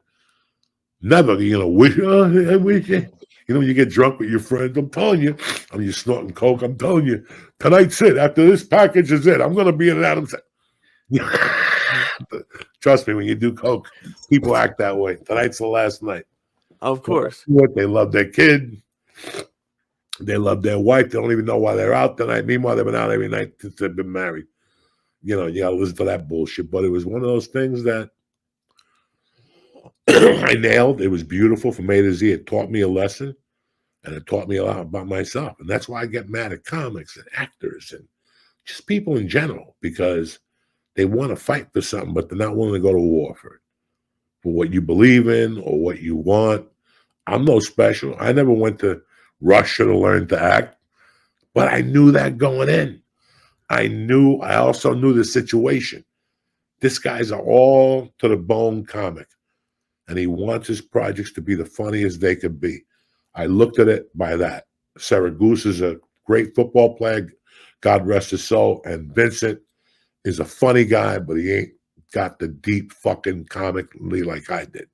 Never you're going to wish, oh, I wish it. You know, when you get drunk with your friends, I'm telling you, I mean, you're snorting coke, I'm telling you, tonight's it. After this package is it. I'm going to be in an Adams. Trust me, when you do coke, people act that way. Tonight's the last night. Of course. They love their kid. They love their wife. They don't even know why they're out tonight. Meanwhile, they've been out every night since they've been married. You know, you got to listen to that bullshit. But it was one of those things that I nailed. It was beautiful from A to Z. It taught me a lesson, and it taught me a lot about myself. And that's why I get mad at comics and actors and just people in general, because they want to fight for something, but they're not willing to go to war for it, for what you believe in or what you want. I'm no special. I never went to Russia to learn to act, but I knew that going in. I also knew the situation. This guy's an all to the bone comic, and he wants his projects to be the funniest they could be. I looked at it by that. Saragusa is a great football player, God rest his soul, and Vincent is a funny guy, but he ain't got the deep fucking comically like I did.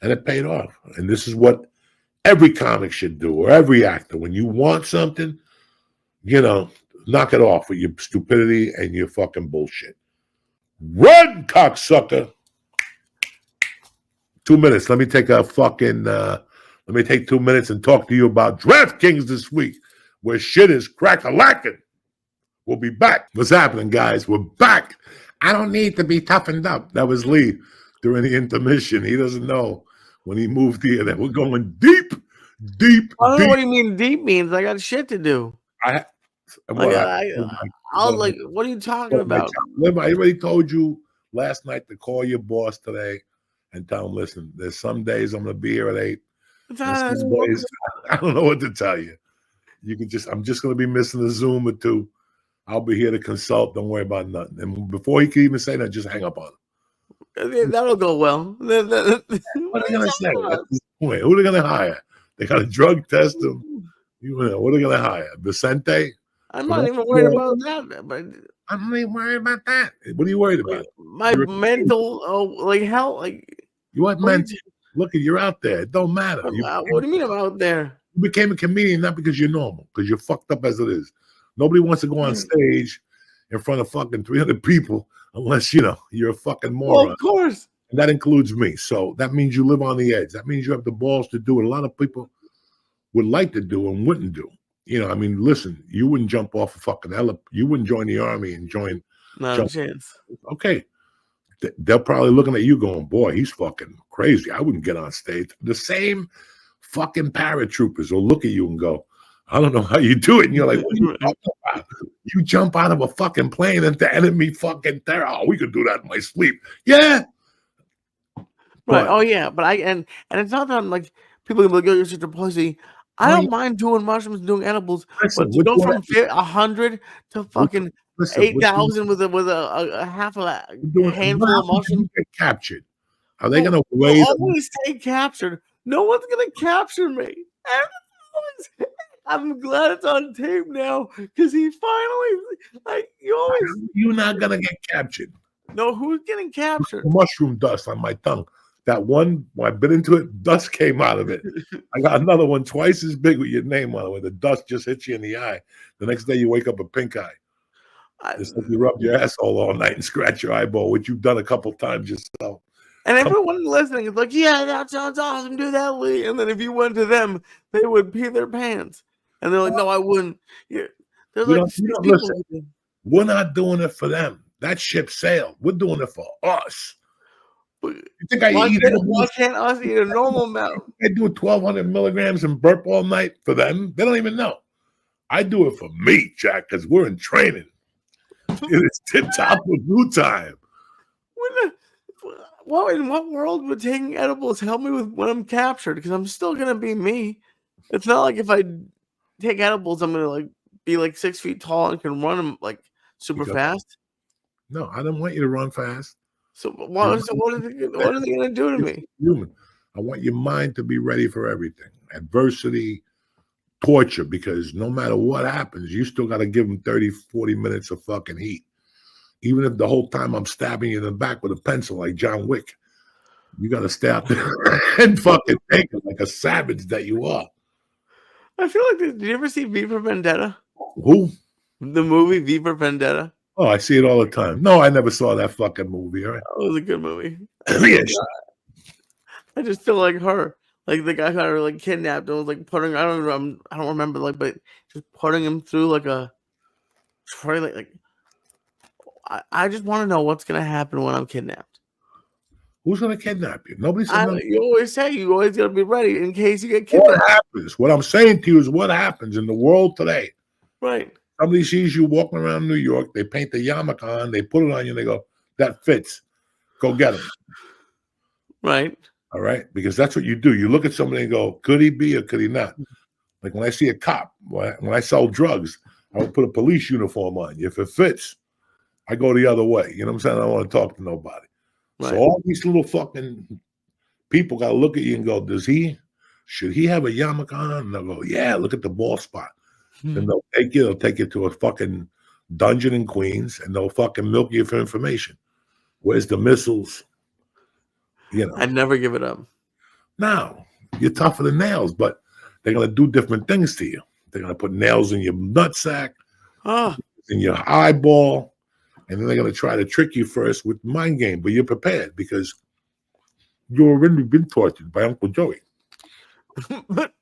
And it paid off. And this is what every comic should do, or every actor. When you want something, you know, knock it off with your stupidity and your fucking bullshit. Run, cocksucker. 2 minutes. Let me take a fucking, let me take 2 minutes and talk to you about DraftKings this week, where shit is crack-a-lacking. We'll be back. What's happening, guys? We're back. I don't need to be toughened up. That was Lee during the intermission. He doesn't know when he moved here that we're going deep. I don't know what do you mean deep means. I got shit to do. What are you talking about? I already told you last night to call your boss today and tell him, listen, there's some days I'm going to be here at 8. Some days, I don't know what to tell you. I'm just going to be missing a Zoom or 2. I'll be here to consult. Don't worry about nothing. And before he can even say that, just hang up on him. That'll go well. What are they going to say? At this point, who are they going to hire? They got to drug test him. What are they going to hire? Vicente? I'm not even worried about that. But I'm not even worried about that. What are you worried about? My mental, hell, you what mental? Look, you're out there. It don't matter. What do you mean I'm out there? You became a comedian not because you're normal, because you're fucked up as it is. Nobody wants to go on stage in front of fucking 300 people unless, you're a fucking moron. Well, of course. And that includes me. So that means you live on the edge. That means you have the balls to do what a lot of people would like to do and wouldn't do. Listen, you wouldn't jump off a fucking you wouldn't join the army and join. Not a chance. Okay. They're probably looking at you going, boy, he's fucking crazy. I wouldn't get on stage. The same fucking paratroopers will look at you and go, I don't know how you do it. And you're like, what are you talking about? You jump out of a fucking plane into enemy fucking terror. Oh, we could do that in my sleep. Yeah. Right. Oh, yeah. But and it's not that I'm like, people can be like, you're such a pussy. I don't mind doing mushrooms and doing edibles. But to go from 100 to fucking 8,000 with a half a handful of mushrooms. Get captured. Are they gonna You'll wait? always stay captured. No one's gonna capture me. I'm glad it's on tape now because he finally like you always You're not gonna get captured. know who's getting captured. Mushroom dust on my tongue. That one, when I bit into it, dust came out of it. I got another one twice as big with your name on it, where the dust just hits you in the eye. The next day you wake up with pink eye. It's like you rubbed your asshole all night and scratch your eyeball, which you've done a couple times yourself. And everyone listening is like, yeah, that sounds awesome. Do that, Lee. And then if you went to them, they would pee their pants. And they're like, no, I wouldn't. Yeah. There's like six people. Listen, we're not doing it for them. That ship sailed. We're doing it for us. You think I eat it? Why can't us eat a normal amount? I do 1,200 milligrams and burp all night for them. They don't even know. I do it for me, Jack, because we're in training. It's tip-top review time. In what world would taking edibles help me with when I'm captured? Because I'm still gonna be me. It's not like if I take edibles, I'm gonna like be like 6 feet tall and can run them like super fast. No, I don't want you to run fast. So what are they gonna do to me? Human. I want your mind to be ready for everything. Adversity, torture, because no matter what happens, you still got to give them 30, 40 minutes of fucking heat. Even if the whole time I'm stabbing you in the back with a pencil like John Wick, you got to stay out there and fucking take it like a savage that you are. I feel like, did you ever see V for Vendetta? Who? The movie V for Vendetta? Oh, I see it all the time. No, I never saw that fucking movie. All right? That was a good movie. Yes. I just feel like her. Like the guy got her like kidnapped and was like putting I don't remember like but just putting him through like a I just want to know what's gonna happen when I'm kidnapped. Who's gonna kidnap you? Nobody said nothing. You always say you always gotta be ready in case you get kidnapped. What happens? What I'm saying to you is what happens in the world today. Right. Somebody sees you walking around New York, they paint the yarmulke on, they put it on you, and they go, that fits. Go get him. Right. All right? Because that's what you do. You look at somebody and go, could he be or could he not? Like when I see a cop, when I sell drugs, I would put a police uniform on you. If it fits, I go the other way. You know what I'm saying? I don't want to talk to nobody. Right. So all these little fucking people got to look at you and go, should he have a yarmulke on? And they'll go, yeah, look at the ball spot. And they'll take you to a fucking dungeon in Queens and they'll fucking milk you for information. Where's the missiles? You know. I'd never give it up. No, you're tougher than nails, but they're going to do different things to you. They're going to put nails in your nutsack, in your eyeball, and then they're going to try to trick you first with mind game, but you're prepared because you've already been tortured by Uncle Joey. but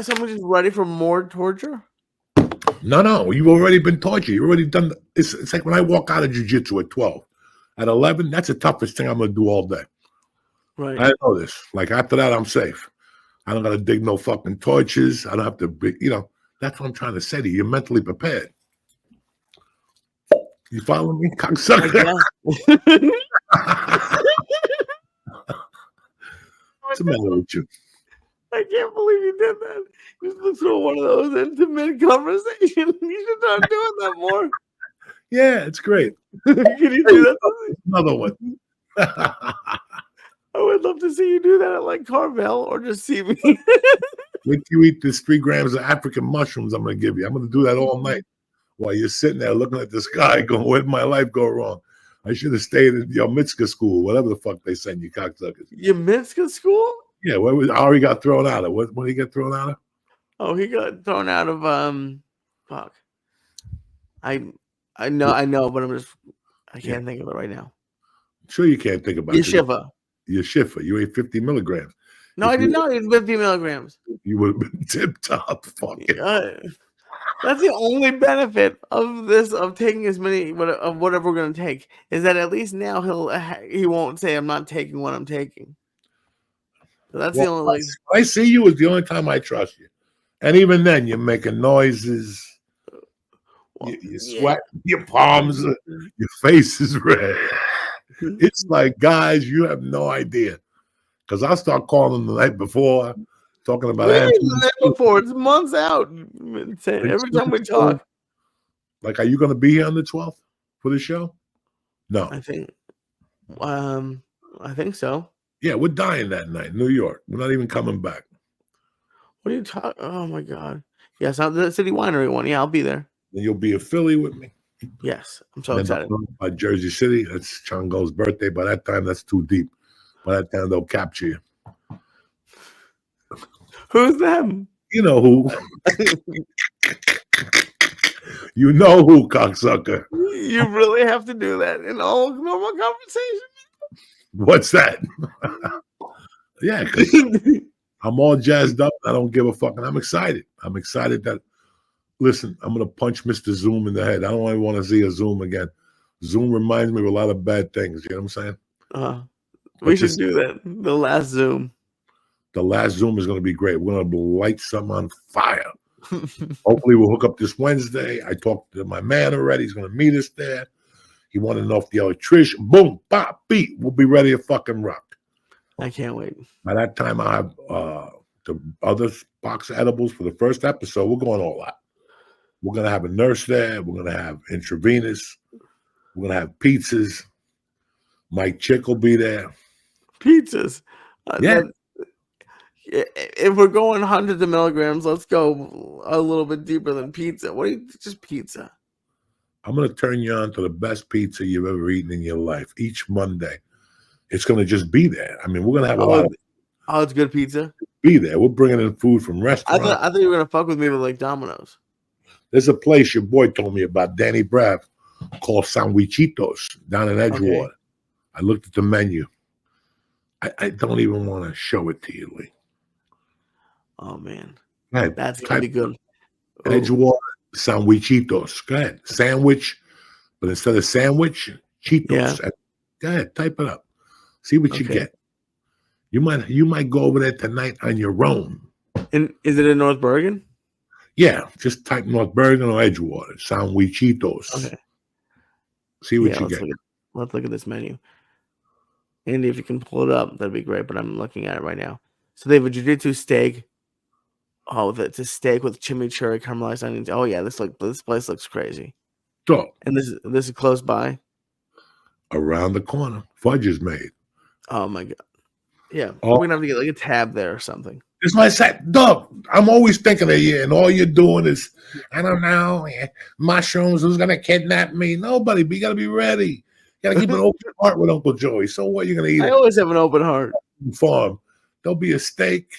someone just ready for more torture? No, you've already been tortured. You've already done. It's like when I walk out of jiu-jitsu at 12. At 11, that's the toughest thing I'm going to do all day. Right. I know this. Like after that, I'm safe. I don't got to dig no fucking torches. I don't have to, that's what I'm trying to say to you. You're mentally prepared. You follow me, cocksucker? What's the matter with you? I can't believe you did that. You just throw one of those into mid-conversation. You should start doing that more. Yeah, it's great. Can you do that? Another one. I would love to see you do that at like Carvel or just see me. Wait till you eat this 3 grams of African mushrooms I'm going to give you. I'm going to do that all night while you're sitting there looking at the sky going, where did my life go wrong? I should have stayed at your mitzvah school, whatever the fuck they send you cocksuckers. Your mitzvah school? Yeah, where was Ari got thrown out of? What did he get thrown out of? Oh, he got thrown out of fuck. I know, but I can't think of it right now. I'm sure you can't think about Yeshiva. Yeshiva. You ate 50 milligrams. No, I did not eat 50 milligrams. You would have been tip-top fucking. That's the only benefit of this, of taking as many of whatever we're going to take, is that at least now he won't say I'm not taking what I'm taking. So that's the only. I see you is the only time I trust you, and even then you're making noises. You sweat, your palms, your face is red. It's like, guys, you have no idea, because I'll start calling the night before. Talking about the night before, it's months out. Every time we talk. Like, are you going to be here on the 12th for the show? No. I think so. Yeah, we're dying that night, New York. We're not even coming back. What are you talking? Oh my god. Yes, the City Winery one. Yeah, I'll be there. Then you'll be in Philly with me. Yes, I'm so And then excited. by Jersey City, that's Chango's birthday. By that time, that's too deep. By that time, they'll capture you. Who's them? You know who. You know who, cocksucker. You really have to do that in all normal conversation. What's that? Yeah, because I'm all jazzed up. I don't give a fuck. And I'm excited. I'm excited that, listen, I'm going to punch Mr. Zoom in the head. I don't even want to see a Zoom again. Zoom reminds me of a lot of bad things. You know what I'm saying? We should do that. The last Zoom. The last Zoom is going to be great. We're going to light something on fire. Hopefully, we'll hook up this Wednesday. I talked to my man already. He's going to meet us there. He wanted to know if the electrician, boom, pop, beat. We'll be ready to fucking rock. I can't wait. By that time, I'll have the other box of edibles for the first episode. We're going all out. We're going to have a nurse there. We're going to have intravenous. We're going to have pizzas. Mike Chick will be there. Pizzas. Yeah. If we're going hundreds of milligrams, let's go a little bit deeper than pizza. What are you, just pizza? I'm going to turn you on to the best pizza you've ever eaten in your life each Monday. It's going to just be there. I mean, we're going to have a lot of. Oh, it's good pizza. Be there. We're bringing in food from restaurants. I thought you were going to fuck with me with like Domino's. There's a place your boy told me about, Danny Brav, called Sandwichitos down in Edgewater. Okay. I looked at the menu. I don't even want to show it to you, Lee. Oh, man. Ahead, that's going to be good. Edgewater Sandwichitos. Go ahead. Sandwich, but instead of sandwich, Cheetos. Yeah. Go ahead. Type it up. See what you get. You might go over there tonight on your own. And is it in North Bergen? Yeah. Just type North Bergen or Edgewater. Sandwichitos. Okay. See what you get. Let's look at this menu. Andy, if you can pull it up, that'd be great. But I'm looking at it right now. So they have a jiu-jitsu steak. Oh, it's a steak with chimichurri, caramelized onions. Oh yeah, this place looks crazy. So, and this is close by. Around the corner, fudge is made. Oh my god! Yeah, we're gonna have to get like a tab there or something. That's why I said, Doug, I'm always thinking of you, and all you're doing is, I don't know, mushrooms. Who's gonna kidnap me? Nobody. But you gotta be ready. You gotta keep an open heart with Uncle Joey. So what? You're gonna eat? I always have an open heart. Farm. There'll be a steak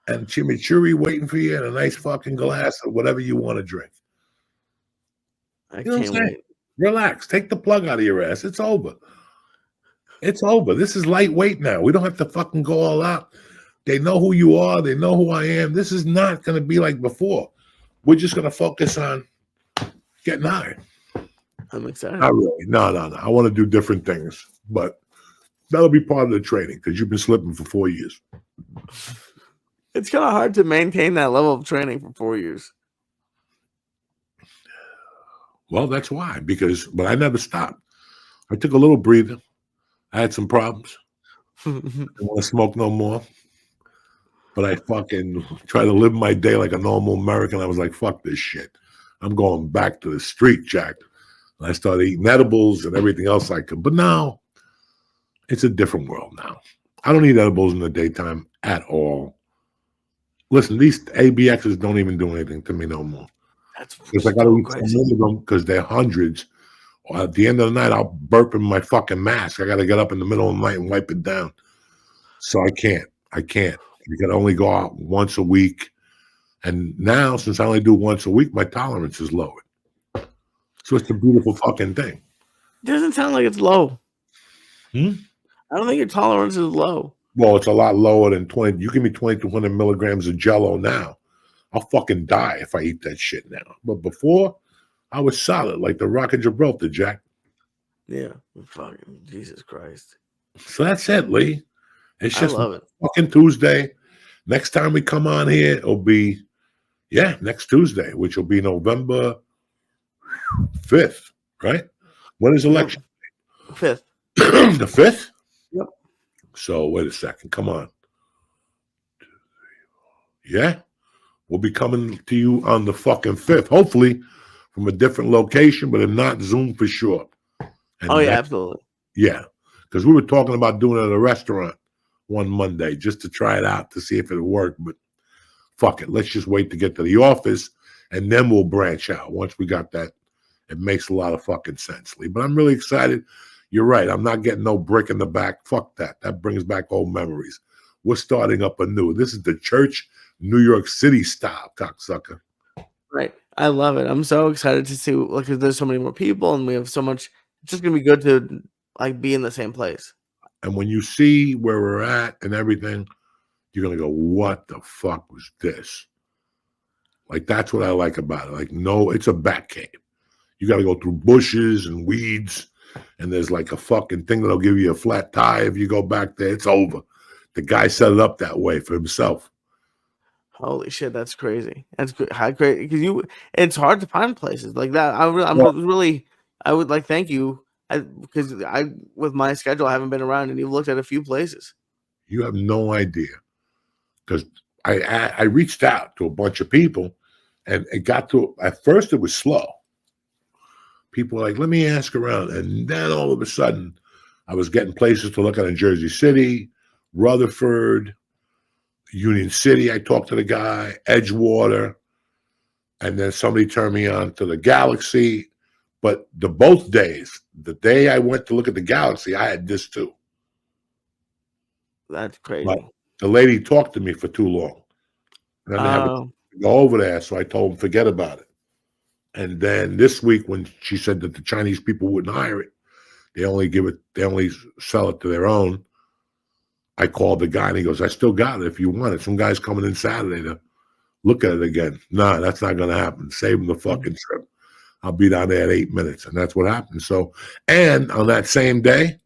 and chimichurri waiting for you, and a nice fucking glass of whatever you want to drink. I can't wait. Relax. Take the plug out of your ass. It's over. It's over. This is lightweight now. We don't have to fucking go all out. They know who you are. They know who I am. This is not going to be like before. We're just going to focus on getting high. I'm excited. Not really. No. I want to do different things, but that'll be part of the training because you've been slipping for 4 years. It's kind of hard to maintain that level of training for 4 years. Well, that's why. But I never stopped. I took a little breather. I had some problems. I didn't want to smoke no more. But I fucking try to live my day like a normal American. I was like, fuck this shit. I'm going back to the street, Jack. And I started eating edibles and everything else I could. But now, it's a different world now. I don't eat edibles in the daytime at all. Listen, these ABXs don't even do anything to me no more. Because I got to eat some of them because they're hundreds. Or at the end of the night, I'll burp in my fucking mask. I got to get up in the middle of the night and wipe it down. So I can't. You can only go out once a week. And now, since I only do once a week, my tolerance is lowered. So it's a beautiful fucking thing. It doesn't sound like it's low. I don't think your tolerance is low. Well, it's a lot lower than 20. You give me 2,200 milligrams of Jell-O now. I'll fucking die if I eat that shit now. But before, I was solid like the Rock of Gibraltar, Jack. Yeah. Fucking Jesus Christ. So that's it, Lee. It's just love it. Fucking Tuesday. Next time we come on here, it'll be, next Tuesday, which will be November 5th, right? When is election? 5th. The 5th? Yep. So wait a second. Come on. Yeah? We'll be coming to you on the fucking 5th, hopefully from a different location, but if not, Zoom for sure. Oh And yeah, that, absolutely. yeah, because we were talking about doing it at a restaurant one Monday just to try it out to see if it would work. But fuck it, let's just wait to get to the office and then we'll branch out. Once we got that, it makes a lot of fucking sense, Lee. But I'm really excited. You're right. I'm not getting no brick in the back. Fuck that. That brings back old memories. We're starting up anew. This is the church, New York City style, cocksucker. Right. I love it. I'm so excited to see, like, 'cause there's so many more people and we have so much. It's just gonna be good to like be in the same place. And when you see where we're at and everything, you're gonna go, "What the fuck was this?" Like that's what I like about it. Like, no, it's a bat cave. You got to go through bushes and weeds, and there's like a fucking thing that'll give you a flat tire if you go back there. It's over. The guy set it up that way for himself. Holy shit, that's crazy. That's good. How great, because it's hard to find places like that. I'm Well, really, I would like thank you, because with my schedule, I haven't been around, and you've looked at a few places. you have no idea because I reached out to a bunch of people, and it got to at first it was slow. People were like, "Let me ask around," and then all of a sudden, I was getting places to look at in Jersey City, Rutherford, Union City. I talked to the guy, Edgewater, and then somebody turned me on to the Galaxy. But both days, the day I went to look at the Galaxy, I had this too. That's But crazy. the lady talked to me for too long. And I didn't have to go over there, so I told them, forget about it. And then this week, when she said that the Chinese people wouldn't hire it, they only sell it to their own. I called the guy and he goes, I still got it if you want it. Some guy's coming in Saturday to look at it again. Nah, that's not going to happen. Save him the fucking trip. I'll be down there at 8 minutes. And that's what happened. So, and on that same day,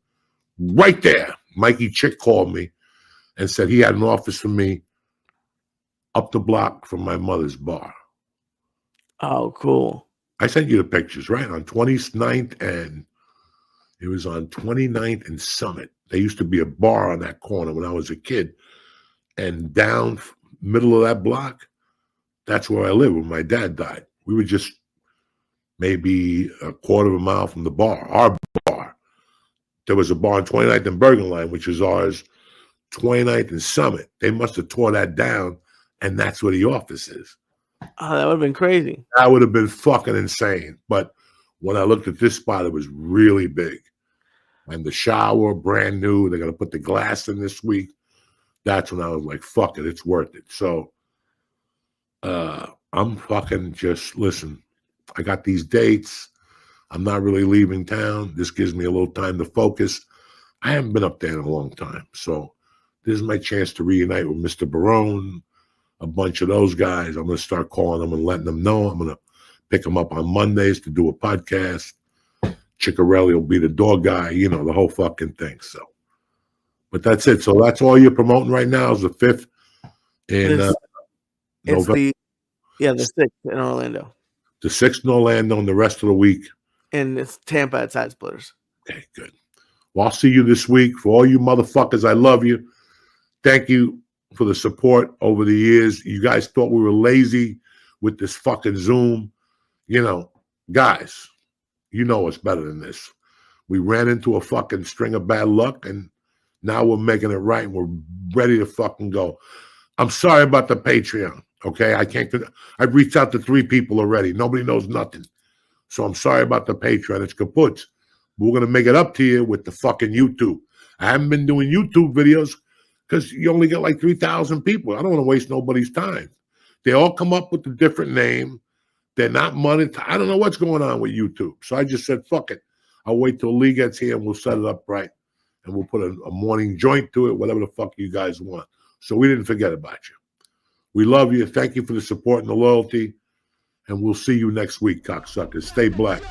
right there, Mikey Chick called me and said he had an office for me up the block from my mother's bar. Oh, cool. I sent you the pictures, right? On 29th and it was on 29th and Summit. There used to be a bar on that corner when I was a kid. And down middle of that block, that's where I lived when my dad died. We were just maybe a quarter of a mile from the bar, our bar. There was a bar on 29th and Bergen Line, which is ours, 29th and Summit. They must have tore that down, and that's where the office is. Oh, that would have been crazy. That would have been fucking insane. But when I looked at this spot, it was really big. And the shower, brand new. They're going to put the glass in this week. That's when I was like, fuck it, it's worth it. So I'm fucking just, listen, I got these dates. I'm not really leaving town. This gives me a little time to focus. I haven't been up there in a long time. So this is my chance to reunite with Mr. Barone, a bunch of those guys. I'm going to start calling them and letting them know. I'm going to pick them up on Mondays to do a podcast. Ciccarelli will be the dog guy, you know, the whole fucking thing. So, but that's it. So that's all you're promoting right now is the 5th in November. The 6th in Orlando. The 6th in Orlando and the rest of the week. And it's Tampa at Side Splitters. Okay, good. Well, I'll see you this week. For all you motherfuckers, I love you. Thank you for the support over the years. You guys thought we were lazy with this fucking Zoom. You know, guys, you know us better than this. We ran into a fucking string of bad luck, and now we're making it right, and we're ready to fucking go. I'm sorry about the Patreon, okay? I've reached out to 3 people already. Nobody knows nothing. So I'm sorry about the Patreon. It's kaput. We're going to make it up to you with the fucking YouTube. I haven't been doing YouTube videos because you only get like 3,000 people. I don't want to waste nobody's time. They all come up with a different name. They're not monetized. I don't know what's going on with YouTube. So I just said, fuck it. I'll wait till Lee gets here and we'll set it up right. And we'll put a morning joint to it, whatever the fuck you guys want. So we didn't forget about you. We love you. Thank you for the support and the loyalty. And we'll see you next week, cocksuckers. Stay black.